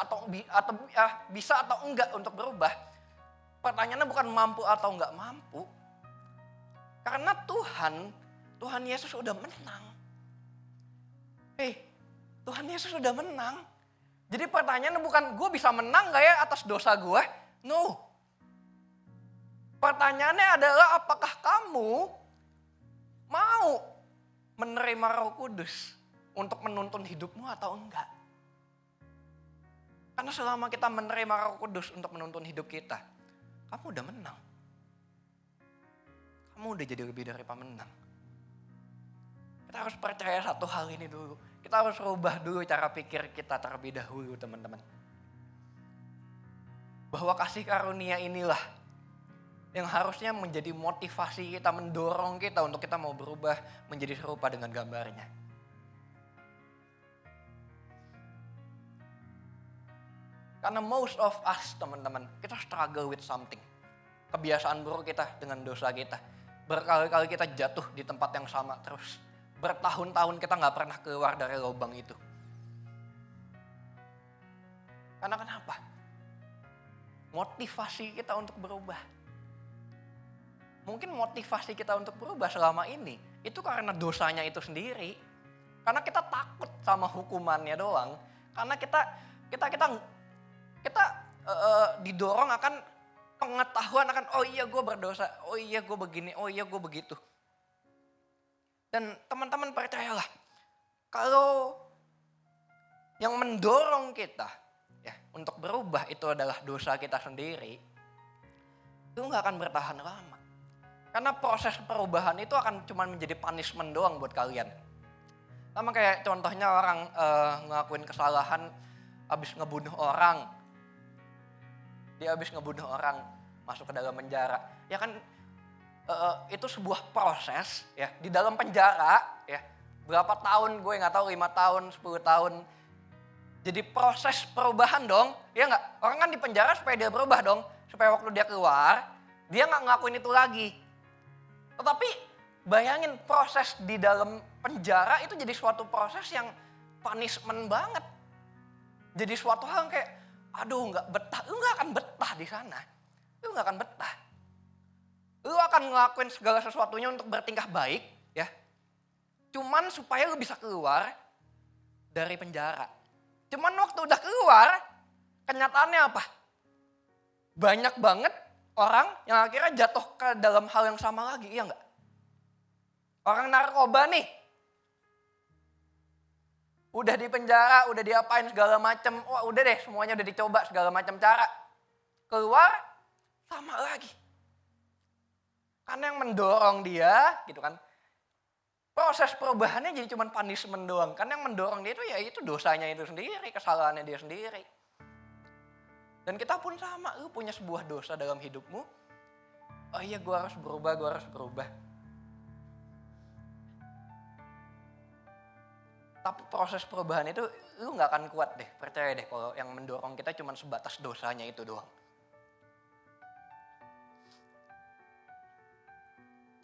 bisa atau enggak untuk berubah. Pertanyaannya bukan mampu atau enggak mampu. Karena Tuhan Yesus sudah menang. Tuhan Yesus sudah menang. Jadi pertanyaannya bukan gue bisa menang gak ya atas dosa gue? No. Pertanyaannya adalah apakah kamu mau menerima Roh Kudus untuk menuntun hidupmu atau enggak? Karena selama kita menerima Roh Kudus untuk menuntun hidup kita, kamu udah menang. Kamu udah jadi lebih dari pemenang. Kita harus percaya satu hal ini dulu. Kita harus rubah dulu cara pikir kita terlebih dahulu, teman-teman. Bahwa kasih karunia inilah yang harusnya menjadi motivasi kita, mendorong kita untuk kita mau berubah menjadi serupa dengan gambarnya. Karena most of us, teman-teman, kita struggle with something. Kebiasaan buruk kita dengan dosa kita. Berkali-kali kita jatuh di tempat yang sama terus. Bertahun-tahun kita gak pernah keluar dari lubang itu. Karena kenapa? Motivasi kita untuk berubah. Mungkin motivasi kita untuk berubah selama ini itu karena dosanya itu sendiri. Karena kita takut sama hukumannya doang. Karena kita didorong akan pengetahuan akan oh iya gue berdosa, oh iya gue begini, oh iya gue begitu. Dan teman-teman percayalah, kalau yang mendorong kita ya untuk berubah itu adalah dosa kita sendiri, itu gak akan bertahan lama. Karena proses perubahan itu akan cuma menjadi punishment doang buat kalian. Sama kayak contohnya orang ngelakuin kesalahan habis ngebunuh orang. Dia habis ngebunuh orang, masuk ke dalam penjara. Ya kan itu sebuah proses ya di dalam penjara ya. Berapa tahun gue gak tahu, 5 tahun, 10 tahun. Jadi proses perubahan dong, ya gak? Orang kan di penjara supaya dia berubah dong. Supaya waktu dia keluar, dia gak ngelakuin itu lagi. Tetapi bayangin proses di dalam penjara itu jadi suatu proses yang punishment banget. Jadi suatu hal yang kayak, aduh gak betah, lu gak akan betah di sana. Lu gak akan betah. Lu akan ngelakuin segala sesuatunya untuk bertingkah baik ya. Cuman supaya lu bisa keluar dari penjara. Cuman waktu udah keluar, kenyataannya apa? Banyak banget orang yang akhirnya jatuh ke dalam hal yang sama lagi, iya enggak? Orang narkoba nih. Udah di penjara, udah diapain segala macam. Wah udah deh semuanya udah dicoba segala macam cara. Keluar, sama lagi. Karena yang mendorong dia gitu kan. Proses perubahannya jadi cuma punishment doang. Karena yang mendorong dia itu ya itu dosanya itu sendiri, kesalahannya dia sendiri. Dan kita pun sama, lu punya sebuah dosa dalam hidupmu. Oh iya gue harus berubah. Tapi proses perubahan itu lu gak akan kuat deh, percaya deh kalau yang mendorong kita cuma sebatas dosanya itu doang.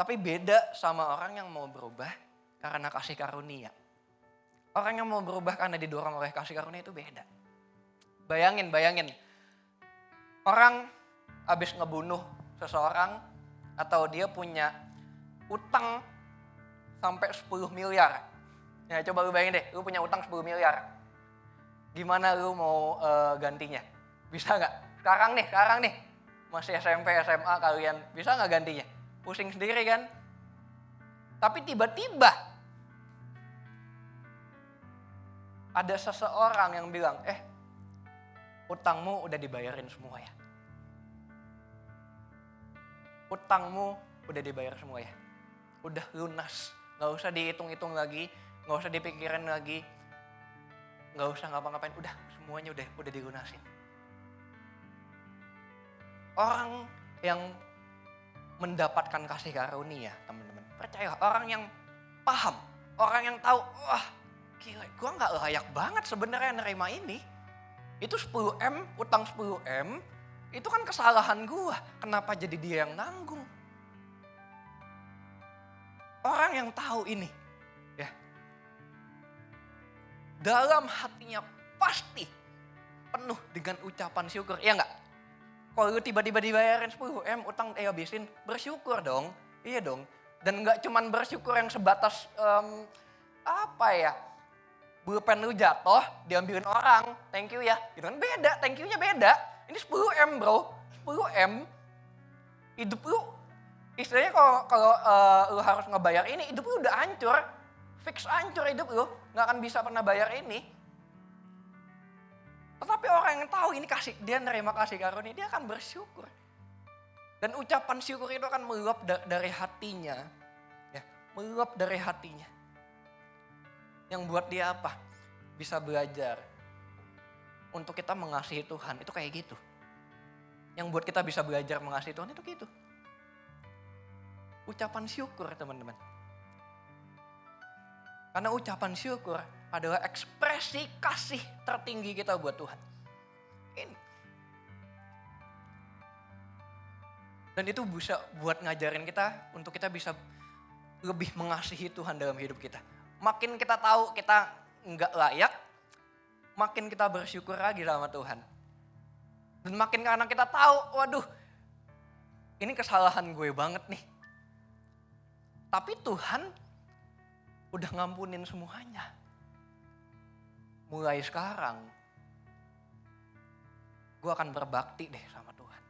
Tapi beda sama orang yang mau berubah karena kasih karunia. Orang yang mau berubah karena didorong oleh kasih karunia itu beda. Bayangin. Orang habis ngebunuh seseorang atau dia punya utang sampai 10 miliar. Ya coba lu bayangin deh, lu punya utang 10 miliar. Gimana lu mau gantinya? Bisa gak? Sekarang nih. Masih SMP, SMA kalian, bisa gak gantinya? Pusing sendiri kan? Tapi tiba-tiba ada seseorang yang bilang, utangmu udah dibayarin semua ya. Utangmu udah dibayar semua ya. Udah lunas, gak usah dihitung-hitung lagi, gak usah dipikirin lagi, gak usah ngapa-ngapain, udah semuanya udah dilunasin. Orang yang mendapatkan kasih karunia, teman-teman. Percayalah, orang yang paham, orang yang tahu, wah gila, gue gak layak banget sebenarnya nerima ini. Itu 10M, utang 10M, itu kan kesalahan gue. Kenapa jadi dia yang nanggung? Orang yang tahu ini, ya. dalam hatinya pasti penuh dengan ucapan syukur. Iya enggak? Kalau lu tiba-tiba dibayarin 10M utang habisin, bersyukur dong. Iya dong. Dan enggak cuman bersyukur yang sebatas pulpen lu jatuh, diambilin orang, thank you ya. Gitu kan beda, thank you-nya beda. Ini 10M bro, 10M. Hidup lu, istilahnya kalau lu harus ngebayar ini, hidup lu udah hancur. Fix hancur hidup lu, gak akan bisa pernah bayar ini. Tetapi orang yang tahu ini kasih, dia nerima kasih karunia, dia akan bersyukur. Dan ucapan syukur itu akan meluap dari hatinya. Ya, meluap dari hatinya. Yang buat dia apa? Bisa belajar untuk kita mengasihi Tuhan, itu kayak gitu. Yang buat kita bisa belajar mengasihi Tuhan itu gitu. Ucapan syukur teman-teman. Karena ucapan syukur adalah ekspresi kasih tertinggi kita buat Tuhan. Ini. Dan itu bisa buat ngajarin kita untuk kita bisa lebih mengasihi Tuhan dalam hidup kita. Makin kita tahu kita nggak layak, makin kita bersyukur lagi sama Tuhan. Dan makin karena kita tahu, waduh, ini kesalahan gue banget nih. Tapi Tuhan udah ngampunin semuanya. Mulai sekarang, gue akan berbakti deh sama Tuhan.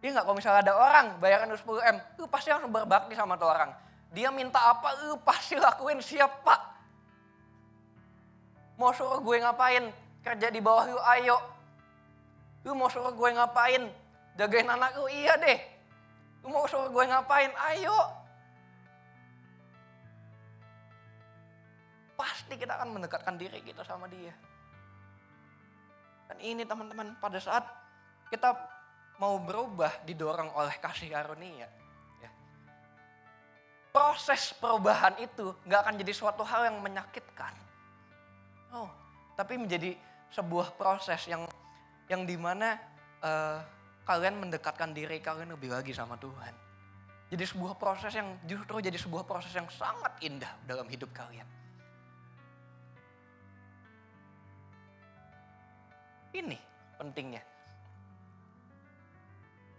Dia nggak, kalau misalnya ada orang bayaran 10M, lu pasti harus berbakti sama tuh orang. Dia minta apa, lu pasti lakuin, siap Pak. Mau suruh gue ngapain, kerja di bawah lu, ayo. Lu mau suruh gue ngapain, jagain anak lu, iya deh. Lu mau suruh gue ngapain, ayo. Pasti kita akan mendekatkan diri kita sama dia. Dan ini teman-teman, pada saat kita mau berubah didorong oleh kasih karunia. Ya. Proses perubahan itu gak akan jadi suatu hal yang menyakitkan. Oh, tapi menjadi sebuah proses yang dimana kalian mendekatkan diri kalian lebih lagi sama Tuhan. Jadi sebuah proses yang justru jadi sebuah proses yang sangat indah dalam hidup kalian. Ini pentingnya.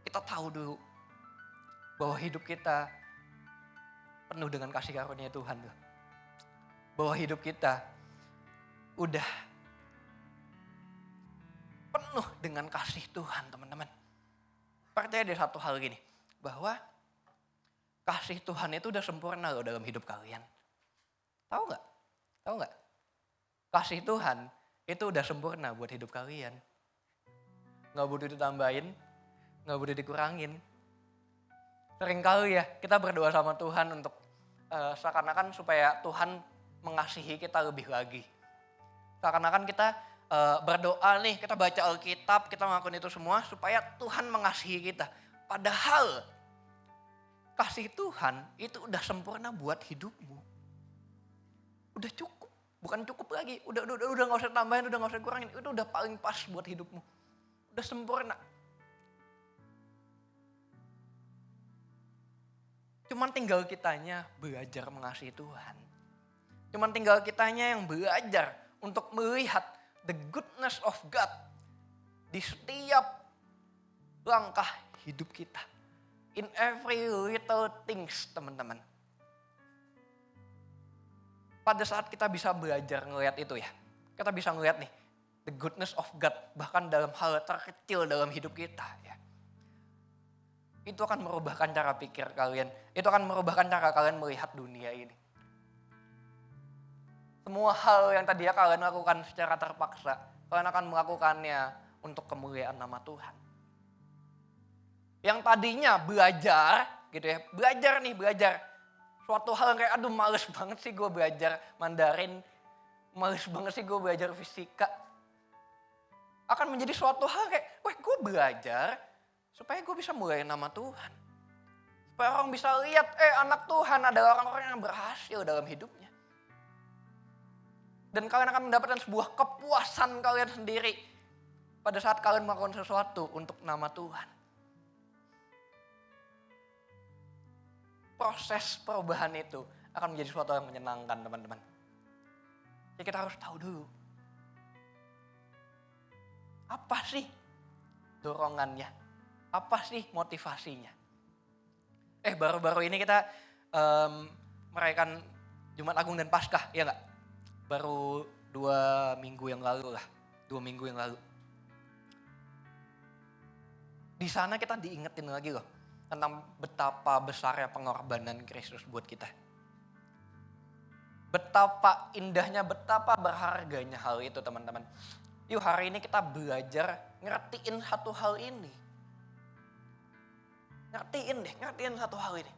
Kita tahu dulu bahwa hidup kita penuh dengan kasih karunia Tuhan. Bahwa hidup kita udah penuh dengan kasih Tuhan, teman-teman. Percaya ada satu hal gini, bahwa kasih Tuhan itu udah sempurna loh dalam hidup kalian. Tahu nggak? Tahu nggak? Kasih Tuhan itu udah sempurna buat hidup kalian. Nggak butuh ditambahin, nggak butuh dikurangin. Seringkali ya kita berdoa sama Tuhan untuk seakan-akan supaya Tuhan mengasihi kita lebih lagi. Seakan-akan kita berdoa nih, kita baca Alkitab, kita melakukan itu semua supaya Tuhan mengasihi kita. Padahal kasih Tuhan itu udah sempurna buat hidupmu. Udah cukup. Bukan cukup lagi, udah gak usah tambahin, udah gak usah kurangin. Itu udah paling pas buat hidupmu. Udah sempurna. Cuman tinggal kitanya belajar mengasihi Tuhan. Cuman tinggal kitanya yang belajar untuk melihat the goodness of God di setiap langkah hidup kita. In every little things, teman-teman. Pada saat kita bisa belajar ngelihat itu ya, kita bisa ngelihat nih, the goodness of God, bahkan dalam hal terkecil dalam hidup kita ya. Itu akan merubahkan cara pikir kalian, itu akan merubahkan cara kalian melihat dunia ini. Semua hal yang tadinya kalian lakukan secara terpaksa, kalian akan melakukannya untuk kemuliaan nama Tuhan. Yang tadinya belajar gitu ya, belajar. Suatu hal yang kayak, aduh males banget sih gue belajar Mandarin, males banget sih gue belajar fisika. Akan menjadi suatu hal kayak, wah gue belajar supaya gue bisa mulai nama Tuhan. Supaya orang bisa lihat, anak Tuhan adalah orang-orang yang berhasil dalam hidupnya. Dan kalian akan mendapatkan sebuah kepuasan kalian sendiri pada saat kalian melakukan sesuatu untuk nama Tuhan. Proses perubahan itu akan menjadi sesuatu yang menyenangkan, teman-teman. Jadi kita harus tahu dulu. Apa sih dorongannya? Apa sih motivasinya? Baru-baru ini kita merayakan Jumat Agung dan Paskah, ya nggak? Baru 2 minggu yang lalu lah. 2 minggu yang lalu. Di sana kita diingetin lagi loh tentang betapa besarnya pengorbanan Kristus buat kita. Betapa indahnya, betapa berharganya hal itu teman-teman. Yuk hari ini kita belajar ngertiin satu hal ini. Ngertiin satu hal ini.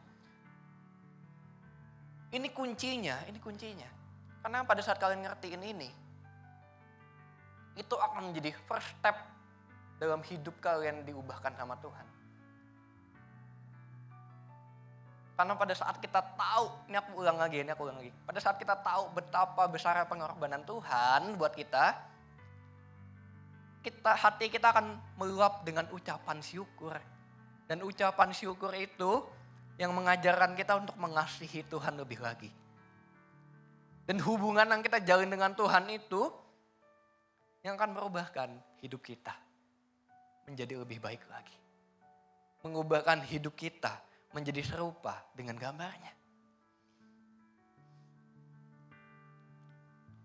Ini kuncinya. Karena pada saat kalian ngertiin ini, itu akan menjadi first step dalam hidup kalian diubahkan sama Tuhan. Karena pada saat kita tahu, ini aku ulang lagi. Pada saat kita tahu betapa besarnya pengorbanan Tuhan buat kita, hati kita akan meluap dengan ucapan syukur. Dan ucapan syukur itu yang mengajarkan kita untuk mengasihi Tuhan lebih lagi. Dan hubungan yang kita jalin dengan Tuhan itu yang akan merubahkan hidup kita menjadi lebih baik lagi. Mengubahkan hidup kita menjadi serupa dengan gambarnya.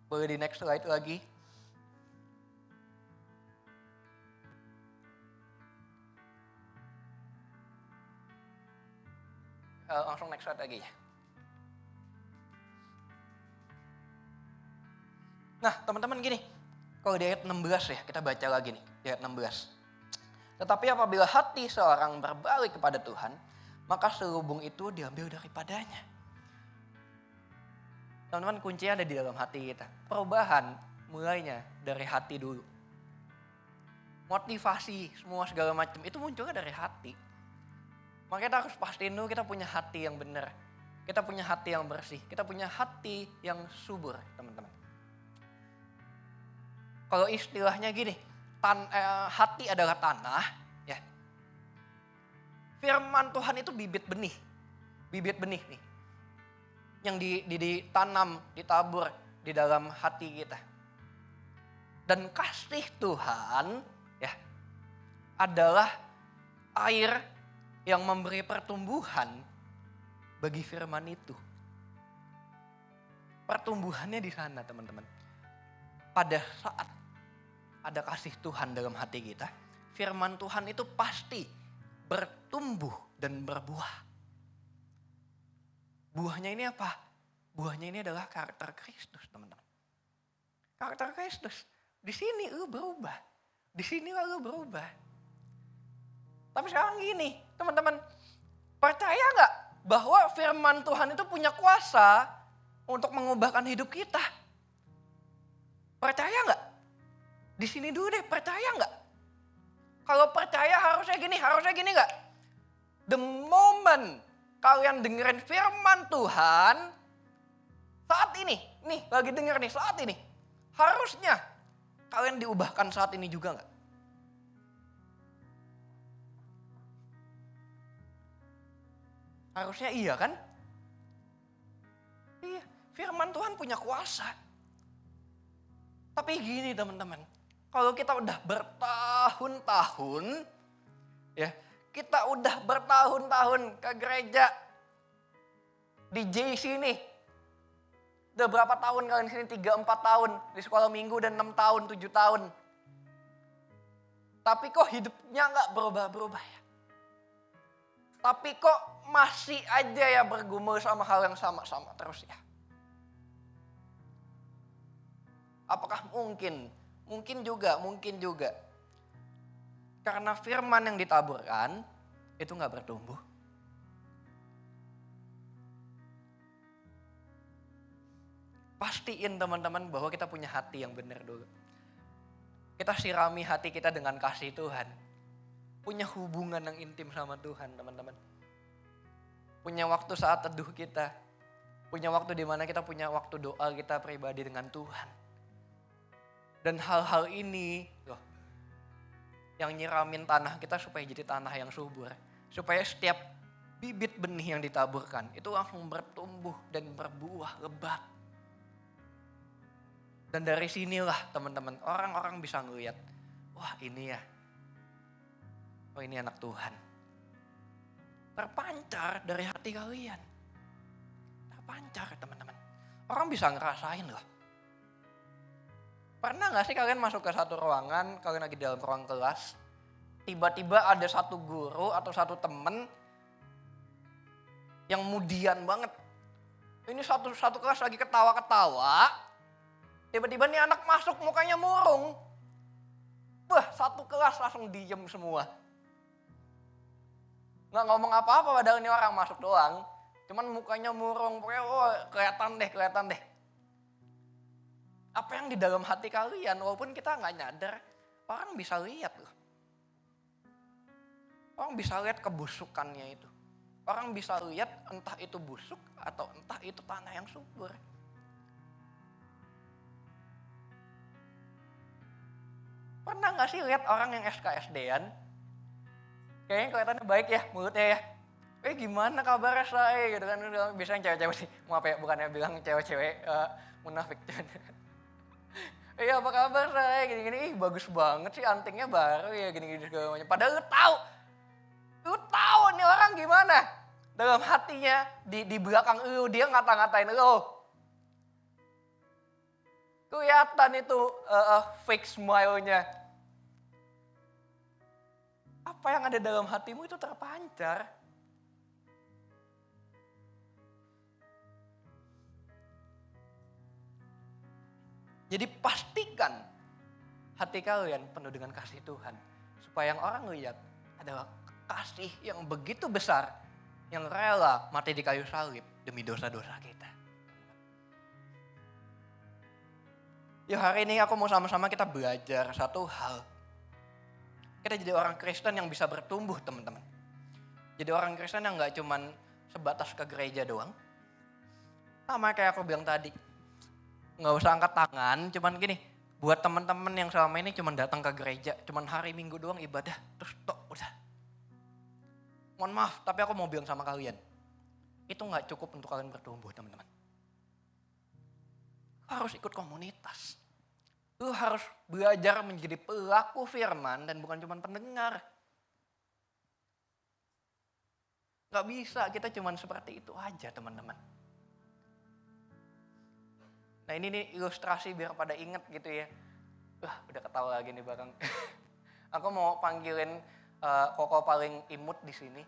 Boleh di next slide lagi. Langsung next slide lagi ya. Nah teman-teman gini, kalau di ayat 16 ya, kita baca lagi nih, di ayat 16. Tetapi apabila hati seorang berbalik kepada Tuhan, maka selubung itu diambil daripadanya. Teman-teman kuncinya ada di dalam hati kita. Perubahan mulainya dari hati dulu. Motivasi, semua segala macam itu munculnya dari hati. Makanya kita harus pastiin dulu kita punya hati yang benar. Kita punya hati yang bersih. Kita punya hati yang subur, teman-teman. Kalau istilahnya gini, hati adalah tanah, ya. Firman Tuhan itu bibit benih nih, yang ditanam, ditabur di dalam hati kita. Dan kasih Tuhan, ya, adalah air yang memberi pertumbuhan bagi firman itu. Pertumbuhannya di sana, teman-teman. Pada saat ada kasih Tuhan dalam hati kita, firman Tuhan itu pasti bertumbuh dan berbuah. Buahnya ini apa? Buahnya ini adalah karakter Kristus, teman-teman. Karakter Kristus. Di sini lu berubah. Di sini lu berubah. Tapi sekarang gini, teman-teman. Percaya gak bahwa firman Tuhan itu punya kuasa untuk mengubahkan hidup kita? Percaya gak? Di sini dulu deh, percaya gak? Kalau percaya harusnya gini gak? The moment kalian dengerin firman Tuhan, saat ini, nih lagi denger nih saat ini, harusnya kalian diubahkan saat ini juga gak? Harusnya iya kan? Iya, firman Tuhan punya kuasa. Tapi gini teman-teman, kalau kita udah bertahun-tahun, ya kita udah bertahun-tahun ke gereja di JC nih. Udah berapa tahun kalian sini? 3-4 tahun di sekolah minggu dan 6 tahun, 7 tahun. Tapi kok hidupnya gak berubah-berubah ya? Tapi kok masih aja ya bergumul sama hal yang sama-sama terus ya? Apakah mungkin? Mungkin juga. Karena firman yang ditaburkan itu gak bertumbuh. Pastiin teman-teman bahwa kita punya hati yang benar dulu. Kita sirami hati kita dengan kasih Tuhan. Punya hubungan yang intim sama Tuhan teman-teman. Punya waktu saat teduh kita. Punya waktu di mana kita punya waktu doa kita pribadi dengan Tuhan. Dan hal-hal ini loh, yang nyiramin tanah kita supaya jadi tanah yang subur. Supaya setiap bibit benih yang ditaburkan itu langsung bertumbuh dan berbuah lebat. Dan dari sinilah teman-teman, orang-orang bisa ngeliat, wah ini ya, oh ini anak Tuhan. Terpancar dari hati kalian. Terpancar teman-teman. Orang bisa ngerasain loh. Pernah gak sih kalian masuk ke satu ruangan, kalian lagi dalam ruang kelas, tiba-tiba ada satu guru atau satu temen yang mudian banget. Ini satu kelas lagi ketawa-ketawa, tiba-tiba nih anak masuk mukanya murung. Wah, satu kelas langsung diem semua. Nggak ngomong apa-apa padahal ini orang masuk doang. Cuman mukanya murung, pokoknya kelihatan deh. Apa yang di dalam hati kalian, walaupun kita nggak nyadar, orang bisa lihat loh. Orang bisa lihat kebusukannya itu. Orang bisa lihat entah itu busuk atau entah itu tanah yang subur. Pernah gak sih lihat orang yang SKSD-an? Kayaknya kelihatannya baik ya mulutnya ya. Gimana kabarnya saya gitu kan. Biasanya cewek-cewek sih. Maaf ya bukannya bilang cewek-cewek munafik. Apa kabar saya gini-gini. Bagus banget sih antingnya baru ya gini-gini segala macam. Padahal lu tahu nih orang gimana. Dalam hatinya di belakang lu dia ngata-ngatain lu. Kelihatan itu fake smile-nya. Apa yang ada dalam hatimu itu terpancar. Jadi pastikan hati kalian penuh dengan kasih Tuhan. Supaya yang orang lihat adalah kasih yang begitu besar. Yang rela mati di kayu salib demi dosa-dosa kita. Ya hari ini aku mau sama-sama kita belajar satu hal. Kita jadi orang Kristen yang bisa bertumbuh teman-teman. Jadi orang Kristen yang gak cuman sebatas ke gereja doang. Sama kayak aku bilang tadi. Gak usah angkat tangan, cuman gini. Buat teman-teman yang selama ini cuman datang ke gereja, cuman hari Minggu doang ibadah, terus udah. Mohon maaf, tapi aku mau bilang sama kalian. Itu gak cukup untuk kalian bertumbuh teman-teman. Harus ikut komunitas. Lu harus belajar menjadi pelaku firman dan bukan cuma pendengar. Gak bisa, kita cuma seperti itu aja teman-teman. Nah ini nih ilustrasi biar pada inget gitu ya. Wah udah ketawa lagi nih bareng. Aku mau panggilin koko paling imut di sini.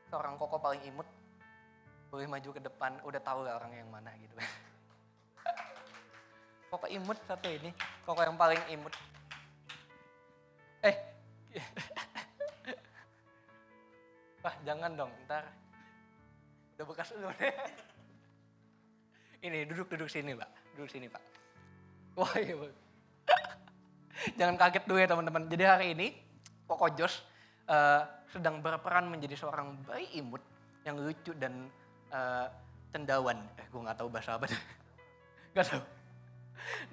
Seorang koko paling imut. Boleh maju ke depan, udah tahu gak orang yang mana gitu. Koko imut satu ini, koko yang paling imut. Wah jangan dong, ntar udah bekas lu. Ini duduk sini Pak, duduk sini Pak. Wah iya Pak. Jangan kaget dulu ya teman-teman. Jadi hari ini Koko Jos sedang berperan menjadi seorang bayi imut yang lucu dan cendawan. Gue nggak tahu bahasa apa. Gak tahu.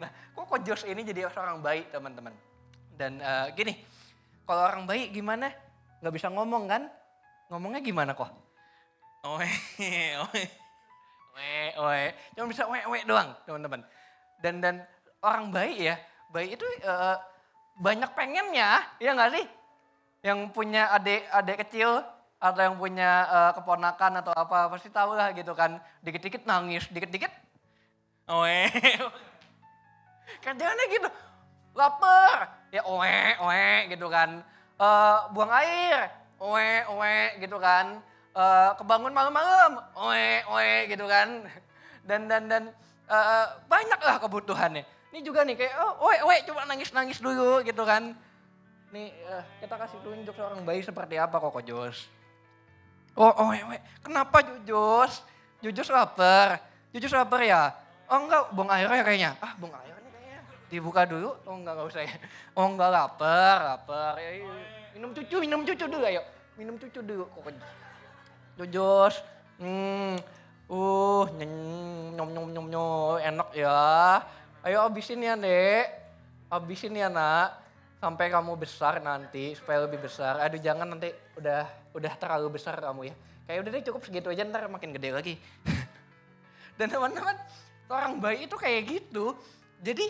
Nah, Koko Jos ini jadi seorang bayi teman-teman. Dan gini, kalau orang bayi gimana? Gak bisa ngomong kan? Ngomongnya gimana kok? Oe. Cuma bisa oe doang teman-teman. Dan orang bayi ya, bayi itu banyak pengennya, ya gak sih? Yang punya adik kecil atau yang punya keponakan atau apa, pasti tahu lah gitu kan. Dikit-dikit nangis, dikit-dikit oe. Kerjaannya gitu, lapar, ya oe gitu kan. Buang air, oe gitu kan. Kebangun malam-malam, oe gitu kan. Dan banyak lah kebutuhannya. Ini juga nih kayak oe coba nangis dulu gitu kan. Nih kita kasih tunjuk seorang bayi seperti apa Koko Jos. Oe, kenapa Jujus? Jujus lapar ya? Oh enggak, buang airnya kayaknya. Buang airnya kayaknya. Dibuka dulu, oh enggak usah ya. Oh enggak lapar. Ya, minum cucu dulu ayo. Minum cucu dulu Koko Jujus. Nyom, enak ya. Ayo habisin ya Dek. Habisin ya Nak. Sampai kamu besar nanti, supaya lebih besar. Aduh jangan nanti udah terlalu besar kamu ya. Kayak udah deh cukup segitu aja ntar makin gede lagi. Dan teman-teman, orang bayi itu kayak gitu. Jadi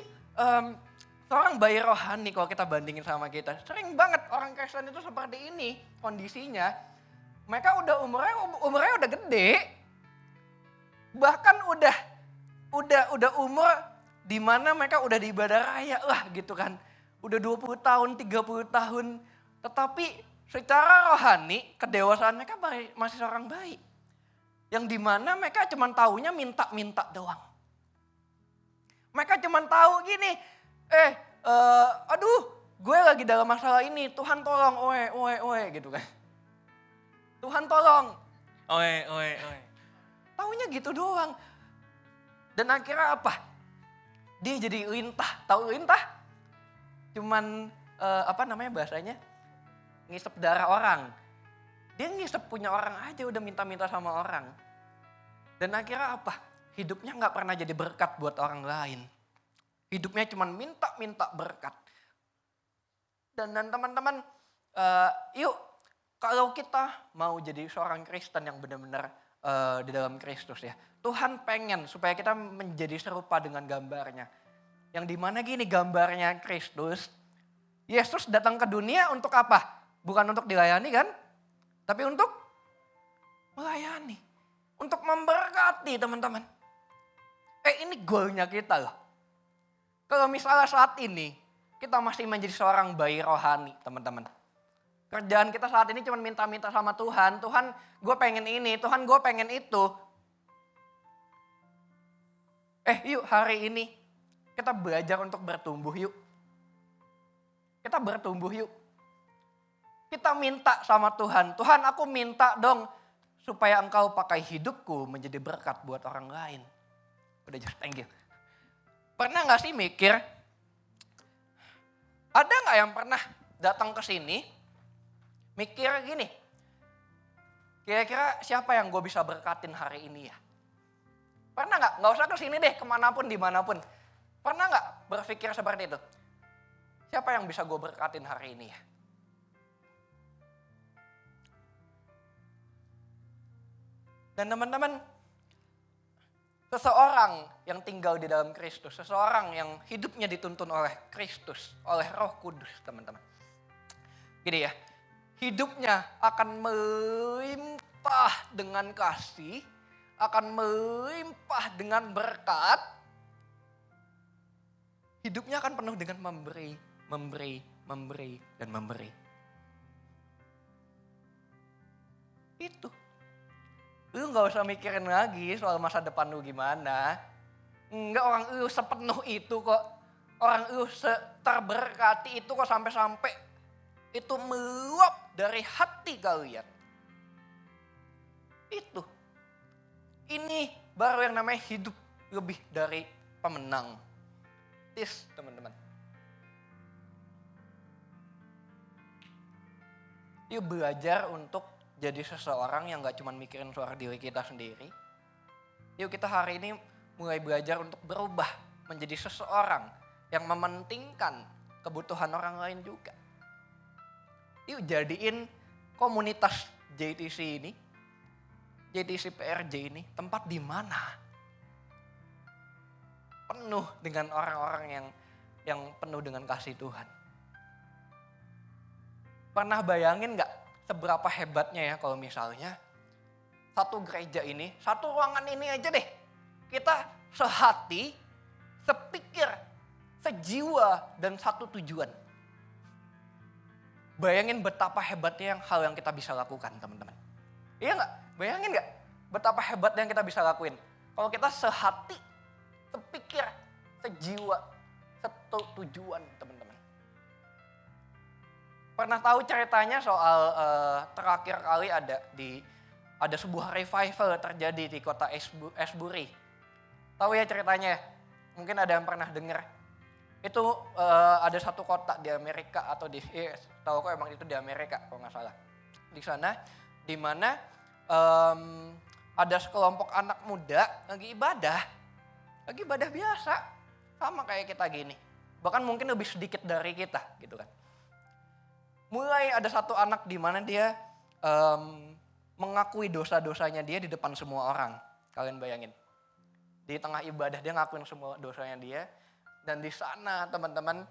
seorang bayi rohani kalau kita bandingin sama kita, sering banget orang Kristen itu seperti ini kondisinya. Mereka umurnya udah gede, bahkan udah umur di mana mereka udah di ibadah raya lah gitu kan. Udah 20 tahun, 30 tahun, tetapi secara rohani kedewasaan mereka masih seorang bayi. Yang dimana mereka cuma taunya minta-minta doang. Mereka cuma tahu gini, aduh gue lagi dalam masalah ini, Tuhan tolong, oe gitu kan. Tuhan tolong, oe. Taunya gitu doang. Dan akhirnya apa? Dia jadi lintah, tahu lintah? Cuman apa namanya bahasanya? Ngisep darah orang. Dia ngisep punya orang aja udah minta-minta sama orang. Dan akhirnya apa? Hidupnya gak pernah jadi berkat buat orang lain. Hidupnya cuma minta-minta berkat. Dan teman-teman, yuk kalau kita mau jadi seorang Kristen yang benar-benar di dalam Kristus ya. Tuhan pengen supaya kita menjadi serupa dengan gambarnya. Yang dimana gini gambarnya Kristus. Yesus datang ke dunia untuk apa? Bukan untuk dilayani kan? Tapi untuk melayani. Untuk memberkati teman-teman. Ini goalnya kita loh. Kalau misalnya saat ini kita masih menjadi seorang bayi rohani teman-teman. Kerjaan kita saat ini cuma minta-minta sama Tuhan. Tuhan gue pengen ini, Tuhan gue pengen itu. Yuk hari ini kita belajar untuk bertumbuh yuk. Kita bertumbuh yuk. Kita minta sama Tuhan. Tuhan aku minta dong supaya engkau pakai hidupku menjadi berkat buat orang lain. Udah just thank you. Pernah gak sih mikir, ada gak yang pernah datang ke sini, mikir gini, kira-kira siapa yang gue bisa berkatin hari ini ya? Pernah gak? Gak usah ke sini deh, kemanapun, dimanapun. Pernah gak berpikir seperti itu? Siapa yang bisa gue berkatin hari ini ya? Dan teman-teman, seseorang yang tinggal di dalam Kristus, seseorang yang hidupnya dituntun oleh Kristus, oleh Roh Kudus, teman-teman. Gini ya, hidupnya akan melimpah dengan kasih, akan melimpah dengan berkat. Hidupnya akan penuh dengan memberi, dan memberi. Itu. Lu gak usah mikirin lagi soal masa depan lu gimana. Enggak, orang lu sepenuh itu kok. Orang lu terberkati itu kok sampai-sampai itu meluap dari hati kalian. Itu. Ini baru yang namanya hidup lebih dari pemenang. Teman-teman. Yuk belajar untuk jadi seseorang yang gak cuma mikirin suara diri kita sendiri. Yuk kita hari ini mulai belajar untuk berubah menjadi seseorang yang mementingkan kebutuhan orang lain juga. Yuk jadiin komunitas JTC ini, JTC PRJ ini tempat di mana penuh dengan orang-orang yang penuh dengan kasih Tuhan. Pernah bayangin gak seberapa hebatnya ya kalau misalnya satu gereja ini, satu ruangan ini aja deh. Kita sehati, sepikir, sejiwa, dan satu tujuan. Bayangin betapa hebatnya hal yang kita bisa lakukan teman-teman. Iya gak? Bayangin gak betapa hebatnya yang kita bisa lakuin. Kalau kita sehati, sepikir, sejiwa, satu tujuan teman-teman. Pernah tahu ceritanya soal terakhir kali ada sebuah revival terjadi di kota Asbury. Tahu ya ceritanya ya? Mungkin ada yang pernah dengar. Itu ada satu kota di Amerika atau tahu kok emang itu di Amerika kalau nggak salah. Di sana di mana ada sekelompok anak muda lagi ibadah biasa sama kayak kita gini. Bahkan mungkin lebih sedikit dari kita gitu kan. Mulai ada satu anak di mana dia mengakui dosa-dosanya dia di depan semua orang. Kalian bayangin. Di tengah ibadah dia ngakuin semua dosanya dia. Dan di sana teman-teman,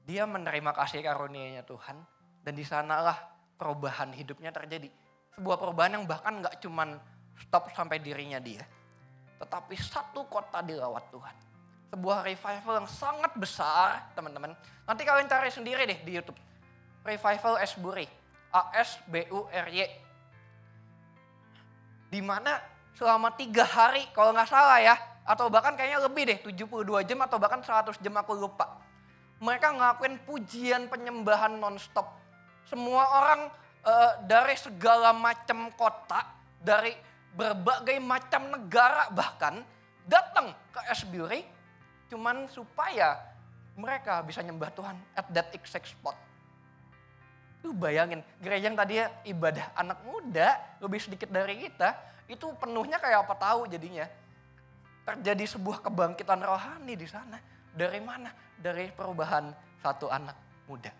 dia menerima kasih karunia-Nya Tuhan. Dan di sanalah perubahan hidupnya terjadi. Sebuah perubahan yang bahkan gak cuman stop sampai dirinya dia. Tetapi satu kota dilawat Tuhan. Sebuah revival yang sangat besar teman-teman. Nanti kalian cari sendiri deh di YouTube. Revival Asbury. ASBURY. Dimana selama 3 hari kalau gak salah ya. Atau bahkan kayaknya lebih deh, 72 jam atau bahkan 100 jam aku lupa. Mereka ngelakuin pujian penyembahan nonstop. Semua orang dari segala macam kota, dari berbagai macam negara bahkan datang ke Asbury cuman supaya mereka bisa nyembah Tuhan at that exact spot. Lu bayangin, gereja yang tadi ibadah anak muda, lebih sedikit dari kita, itu penuhnya kayak apa tahu jadinya. Terjadi sebuah kebangkitan rohani di sana. Dari mana? Dari perubahan satu anak muda.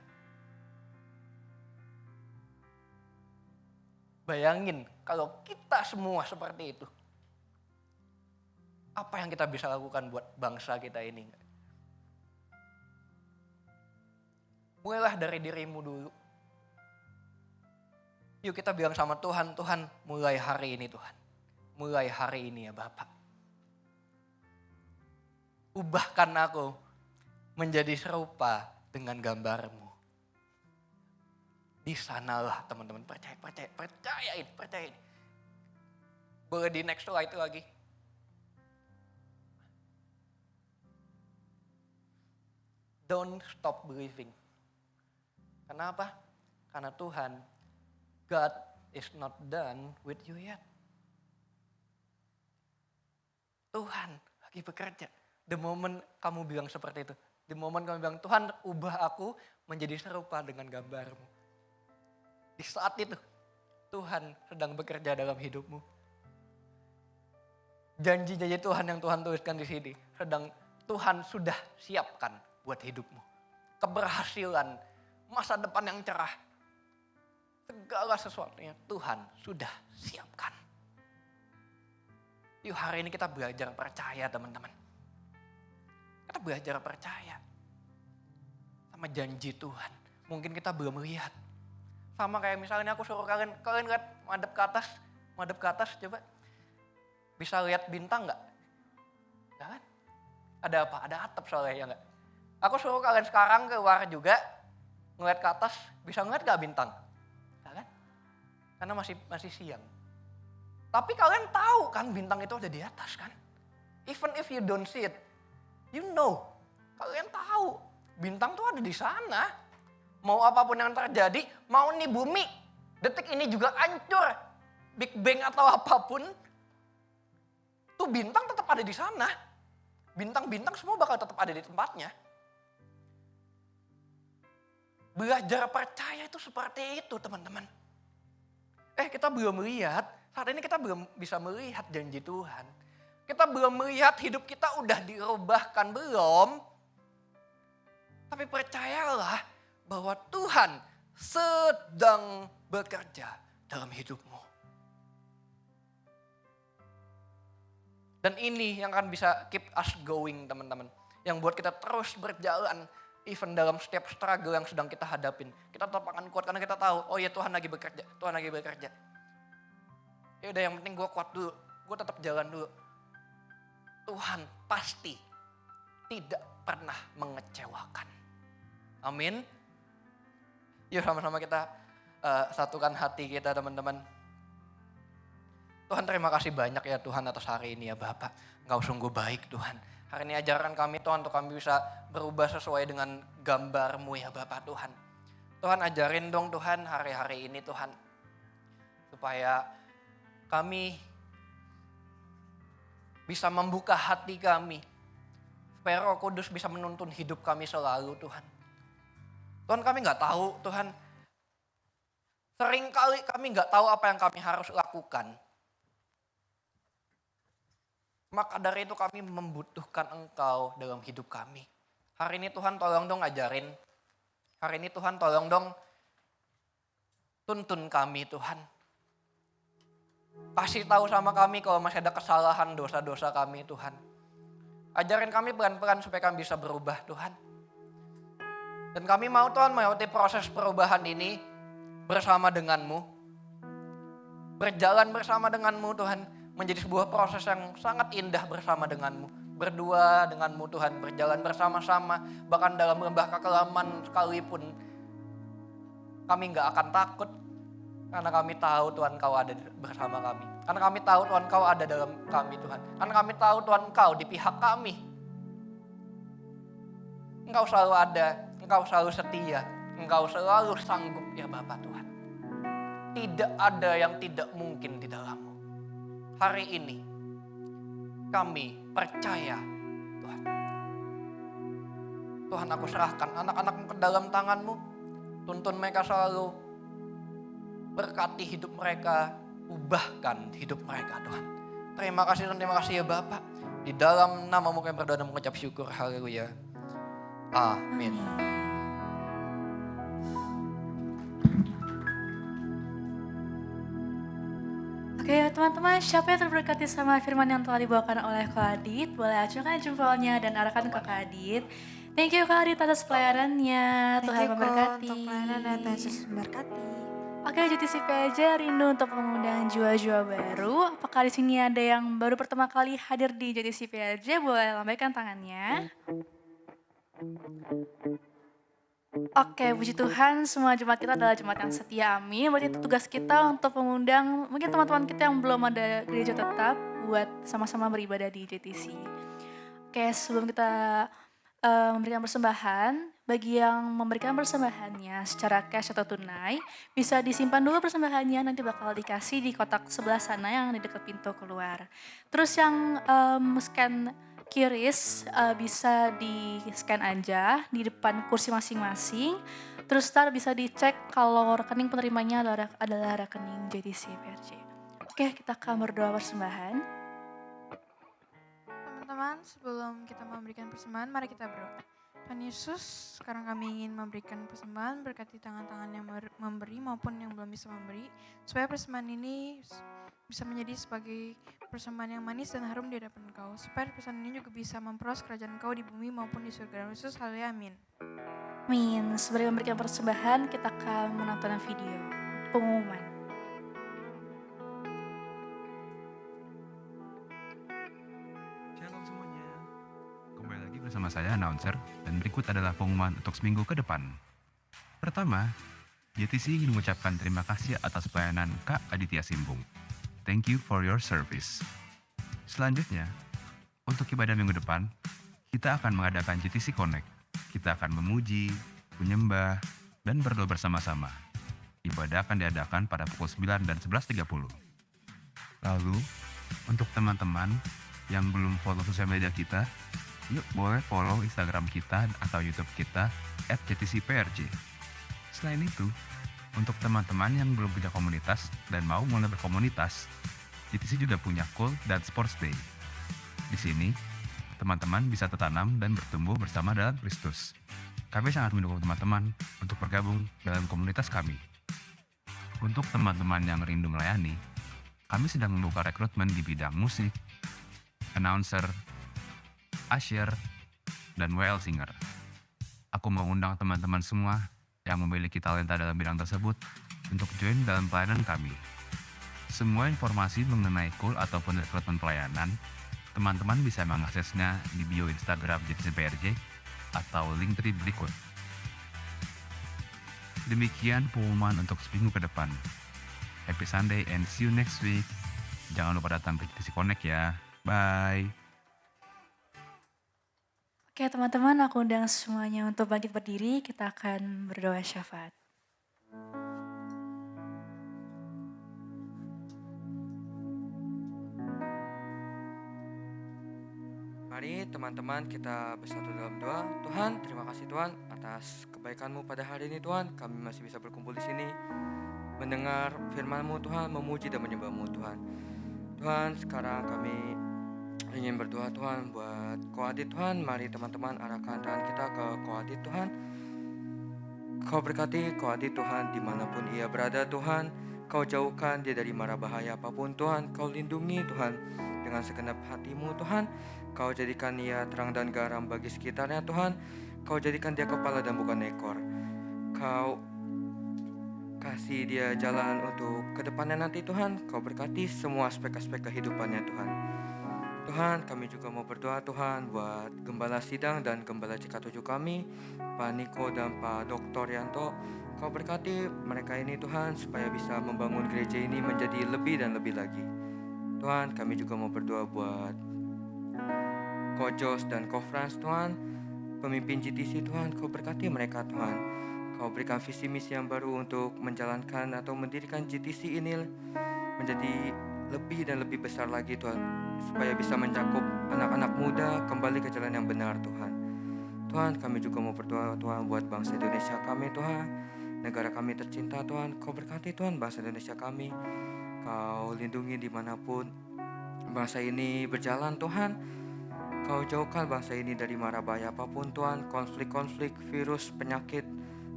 Bayangin kalau kita semua seperti itu. Apa yang kita bisa lakukan buat bangsa kita ini? Mulailah dari dirimu dulu. Yuk kita bilang sama Tuhan, Tuhan mulai hari ini Tuhan. Mulai hari ini ya Bapak. Ubahkan aku menjadi serupa dengan gambar-Mu. Di sanalah teman-teman, percayain. Boleh di next slide lagi. Don't stop believing. Kenapa? Karena Tuhan, God is not done with you yet. Tuhan lagi bekerja. The moment kamu bilang seperti itu. The moment kamu bilang, Tuhan ubah aku menjadi serupa dengan gambar-Mu. Di saat itu, Tuhan sedang bekerja dalam hidupmu. Janji-janji Tuhan yang Tuhan tuliskan di sini, Tuhan sudah siapkan buat hidupmu. Keberhasilan, masa depan yang cerah. Segala sesuatunya Tuhan sudah siapkan. Yuk hari ini kita belajar percaya teman-teman. Kita belajar percaya sama janji Tuhan. Mungkin kita belum lihat. Sama kayak misalnya aku suruh kalian lihat madep ke atas coba. Bisa lihat bintang gak? Jangan. Ada apa? Ada atap soalnya ya gak? Aku suruh kalian sekarang keluar juga, ngeliat ke atas, bisa ngeliat gak bintang? Jangan. Karena masih siang. Tapi kalian tahu kan bintang itu ada di atas kan? Even if you don't see it, you know, kalian tahu bintang tuh ada di sana. Mau apapun yang terjadi, mau nih bumi detik ini juga hancur, Big Bang atau apapun, tuh bintang tetap ada di sana. Bintang-bintang semua bakal tetap ada di tempatnya. Belajar percaya itu seperti itu teman-teman. Kita belum lihat, saat ini kita belum bisa melihat janji Tuhan. Kita belum melihat hidup kita udah dirubahkan, belum. Tapi percayalah bahwa Tuhan sedang bekerja dalam hidupmu. Dan ini yang akan bisa keep us going teman-teman. Yang buat kita terus berjalan even dalam setiap struggle yang sedang kita hadapin. Kita tetap akan kuat karena kita tahu, oh ya Tuhan lagi bekerja, Tuhan lagi bekerja. Ya udah yang penting gue kuat dulu, gue tetap jalan dulu. Tuhan pasti tidak pernah mengecewakan. Amin. Yuk sama-sama kita satukan hati kita teman-teman. Tuhan terima kasih banyak ya Tuhan atas hari ini ya Bapak. Engkau sungguh baik Tuhan. Hari ini ajarkan kami Tuhan untuk kami bisa berubah sesuai dengan gambar-Mu ya Bapak Tuhan. Tuhan ajarin dong Tuhan hari-hari ini Tuhan. Supaya kami bisa membuka hati kami. Supaya Roh Kudus bisa menuntun hidup kami selalu Tuhan. Tuhan kami gak tahu Tuhan. Seringkali kami gak tahu apa yang kami harus lakukan. Maka dari itu kami membutuhkan Engkau dalam hidup kami. Hari ini Tuhan tolong dong ajarin. Hari ini Tuhan tolong dong tuntun kami Tuhan. Kasih tahu sama kami kalau masih ada kesalahan dosa-dosa kami Tuhan. Ajarin kami pelan-pelan supaya kami bisa berubah Tuhan. Dan kami mau Tuhan mengikuti proses perubahan ini bersama denganmu. Berjalan bersama denganmu Tuhan. Menjadi sebuah proses yang sangat indah bersama denganmu. Berdua denganmu Tuhan, berjalan bersama-sama. Bahkan dalam lembah kekelaman sekalipun kami gak akan takut. Karena kami tahu Tuhan Kau ada bersama kami. Karena kami tahu Tuhan Kau ada dalam kami Tuhan. Karena kami tahu Tuhan Kau di pihak kami. Engkau selalu ada, Engkau selalu setia, Engkau selalu sanggup ya Bapa Tuhan. Tidak ada yang tidak mungkin di dalam-Mu. Hari ini kami percaya Tuhan. Tuhan aku serahkan anak-anak-Mu ke dalam tangan-Mu. Tuntun mereka selalu. Berkati hidup mereka, ubahkan hidup mereka Tuhan. Terima kasih dan terima kasih ya Bapak. Di dalam nama-Mu kami berdoa dan mengucap syukur. Haleluya. Amin. Oke teman-teman, siapa yang terberkati sama firman yang telah dibawakan oleh Kak Adit? Boleh acungkan jempolnya dan arahkan ke Kak Adit. Thank you Kak Adit atas pelayanannya. Tuhan memberkati. Untuk pelayanan dan Tuhan Yesus memberkati. Oke, JTC PJ rindu untuk mengundang jiwa-jiwa baru. Apakah di sini ada yang baru pertama kali hadir di JTC PJ? Boleh lambaikan tangannya. Oke, puji Tuhan, semua jemaat kita adalah jemaat yang setia, amin. Berarti itu tugas kita untuk mengundang mungkin teman-teman kita yang belum ada gereja tetap buat sama-sama beribadah di JTC. Oke, sebelum kita memberikan persembahan, bagi yang memberikan persembahannya secara cash atau tunai, bisa disimpan dulu persembahannya, nanti bakal dikasih di kotak sebelah sana yang di dekat pintu keluar. Terus yang scan QRIS bisa di scan aja di depan kursi masing-masing. Terus ntar bisa dicek kalau rekening penerimanya adalah rekening JTC PRJ. Oke, kita akan berdoa persembahan. Teman-teman, sebelum kita memberikan persembahan, mari kita berdoa. Tuhan Yesus, sekarang kami ingin memberikan persembahan, berkati tangan-tangan yang memberi maupun yang belum bisa memberi, supaya persembahan ini bisa menjadi sebagai persembahan yang manis dan harum di hadapan Engkau, supaya persembahan ini juga bisa memperluas kerajaan Engkau di bumi maupun di surga. Dalam Yesus, haleluya, amin. Amin. Sebelum memberikan persembahan, kita akan menonton video pengumuman. Shalom semuanya. Kembali lagi bersama saya announcer dan berikut adalah pengumuman untuk seminggu ke depan. Pertama, JTC ingin mengucapkan terima kasih atas pelayanan Kak Aditya Simbung. Thank you for your service. Selanjutnya, untuk ibadah minggu depan, kita akan mengadakan JTC Connect. Kita akan memuji, menyembah, dan berdoa bersama-sama. Ibadah akan diadakan pada pukul 9 dan 11.30. Lalu, untuk teman-teman yang belum follow sosial media kita, yuk boleh follow Instagram kita atau YouTube kita @JTCPRJ. Selain itu, untuk teman-teman yang belum punya komunitas dan mau mulai berkomunitas, JTC juga punya Cool dan Sports Day. Di sini, teman-teman bisa tertanam dan bertumbuh bersama dalam Kristus. Kami sangat mendukung teman-teman untuk bergabung dalam komunitas kami. Untuk teman-teman yang rindu melayani, kami sedang membuka rekrutmen di bidang musik, announcer, usher, dan WL singer. Aku mengundang teman-teman semua yang memiliki talenta dalam bidang tersebut untuk join dalam pelayanan kami. Semua informasi mengenai Cool ataupun rekrutmen pelayanan, teman-teman bisa mengaksesnya di bio Instagram JTCPRJ atau link tree berikut. Demikian pengumuman untuk seminggu ke depan. Happy Sunday and see you next week. Jangan lupa datang ke JTC Connect ya. Bye. Oke teman-teman, aku undang semuanya untuk bangkit berdiri, kita akan berdoa syafaat. Mari teman-teman kita bersatu dalam doa. Tuhan, terima kasih Tuhan atas kebaikan-Mu pada hari ini Tuhan. Kami masih bisa berkumpul di sini, mendengar firman-Mu Tuhan, memuji dan menyembah-Mu Tuhan. Tuhan, sekarang kami ingin berdoa Tuhan buat Ko Adit Tuhan. Mari teman-teman arahkan tangan kita ke Ko Adit Tuhan. Kau berkati Ko Adit Tuhan dimanapun ia berada Tuhan. Kau jauhkan dia dari mara bahaya apapun Tuhan. Kau lindungi Tuhan dengan dengan segenap hatimu Tuhan. Kau jadikan ia terang dan garam bagi sekitarnya Tuhan. Kau jadikan dia kepala dan bukan ekor. Kau kasih dia jalan untuk kedepannya nanti Tuhan. Kau berkati semua aspek-aspek kehidupannya Tuhan. Tuhan, kami juga mau berdoa Tuhan buat Gembala Sidang dan Gembala CK7 kami, Pak Niko dan Pak Dr. Yanto. Kau berkati mereka ini Tuhan supaya bisa membangun gereja ini menjadi lebih dan lebih lagi. Tuhan, kami juga mau berdoa buat Ko Jos dan Ko Frans Tuhan, pemimpin GTC Tuhan. Kau berkati mereka Tuhan. Kau berikan visi misi yang baru untuk menjalankan atau mendirikan GTC ini menjadi lebih dan lebih besar lagi Tuhan, supaya bisa mencakup anak-anak muda kembali ke jalan yang benar Tuhan. Tuhan, kami juga mau berdoa Tuhan buat bangsa Indonesia kami Tuhan, negara kami tercinta Tuhan. Kau berkati Tuhan bangsa Indonesia kami. Kau lindungi dimanapun bangsa ini berjalan Tuhan. Kau jauhkan bangsa ini dari mara bahaya apapun Tuhan, konflik-konflik, virus, penyakit.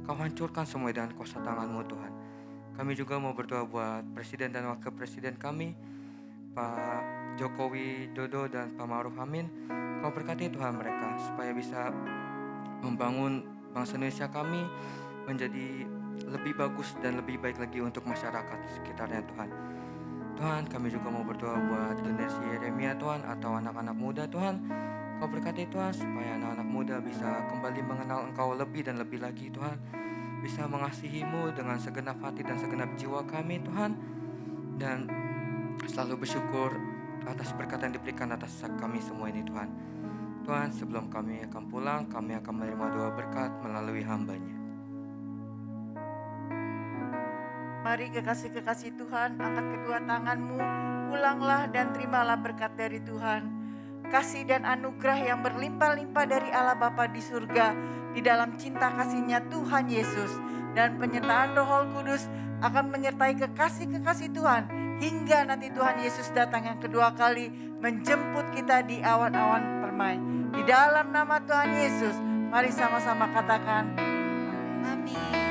Kau hancurkan semua dengan kuasa tangan-Mu Tuhan. Kami juga mau berdoa buat Presiden dan Wakil Presiden kami, Pak Jokowi Dodo dan Pak Ma'ruf Amin. Kau berkati Tuhan mereka supaya bisa membangun bangsa Indonesia kami menjadi lebih bagus dan lebih baik lagi untuk masyarakat sekitarnya Tuhan. Tuhan, kami juga mau berdoa buat generasi Yeremia Tuhan atau anak-anak muda Tuhan. Kau berkati Tuhan supaya anak-anak muda bisa kembali mengenal Engkau lebih dan lebih lagi Tuhan. Bisa mengasihi-Mu dengan segenap hati dan segenap jiwa kami Tuhan. Dan selalu bersyukur atas berkat yang diberikan atas kami semua ini Tuhan. Tuhan, sebelum kami akan pulang, kami akan menerima doa berkat melalui hamba-Nya. Mari kekasih-kekasih Tuhan, angkat kedua tanganmu, pulanglah dan terimalah berkat dari Tuhan. Kasih dan anugerah yang berlimpah-limpah dari Allah Bapa di surga, di dalam cinta kasih-Nya Tuhan Yesus, dan penyertaan Roh Kudus akan menyertai kekasih-kekasih Tuhan, hingga nanti Tuhan Yesus datang yang kedua kali menjemput kita di awan-awan permai. Di dalam nama Tuhan Yesus, mari sama-sama katakan, amin. Amin.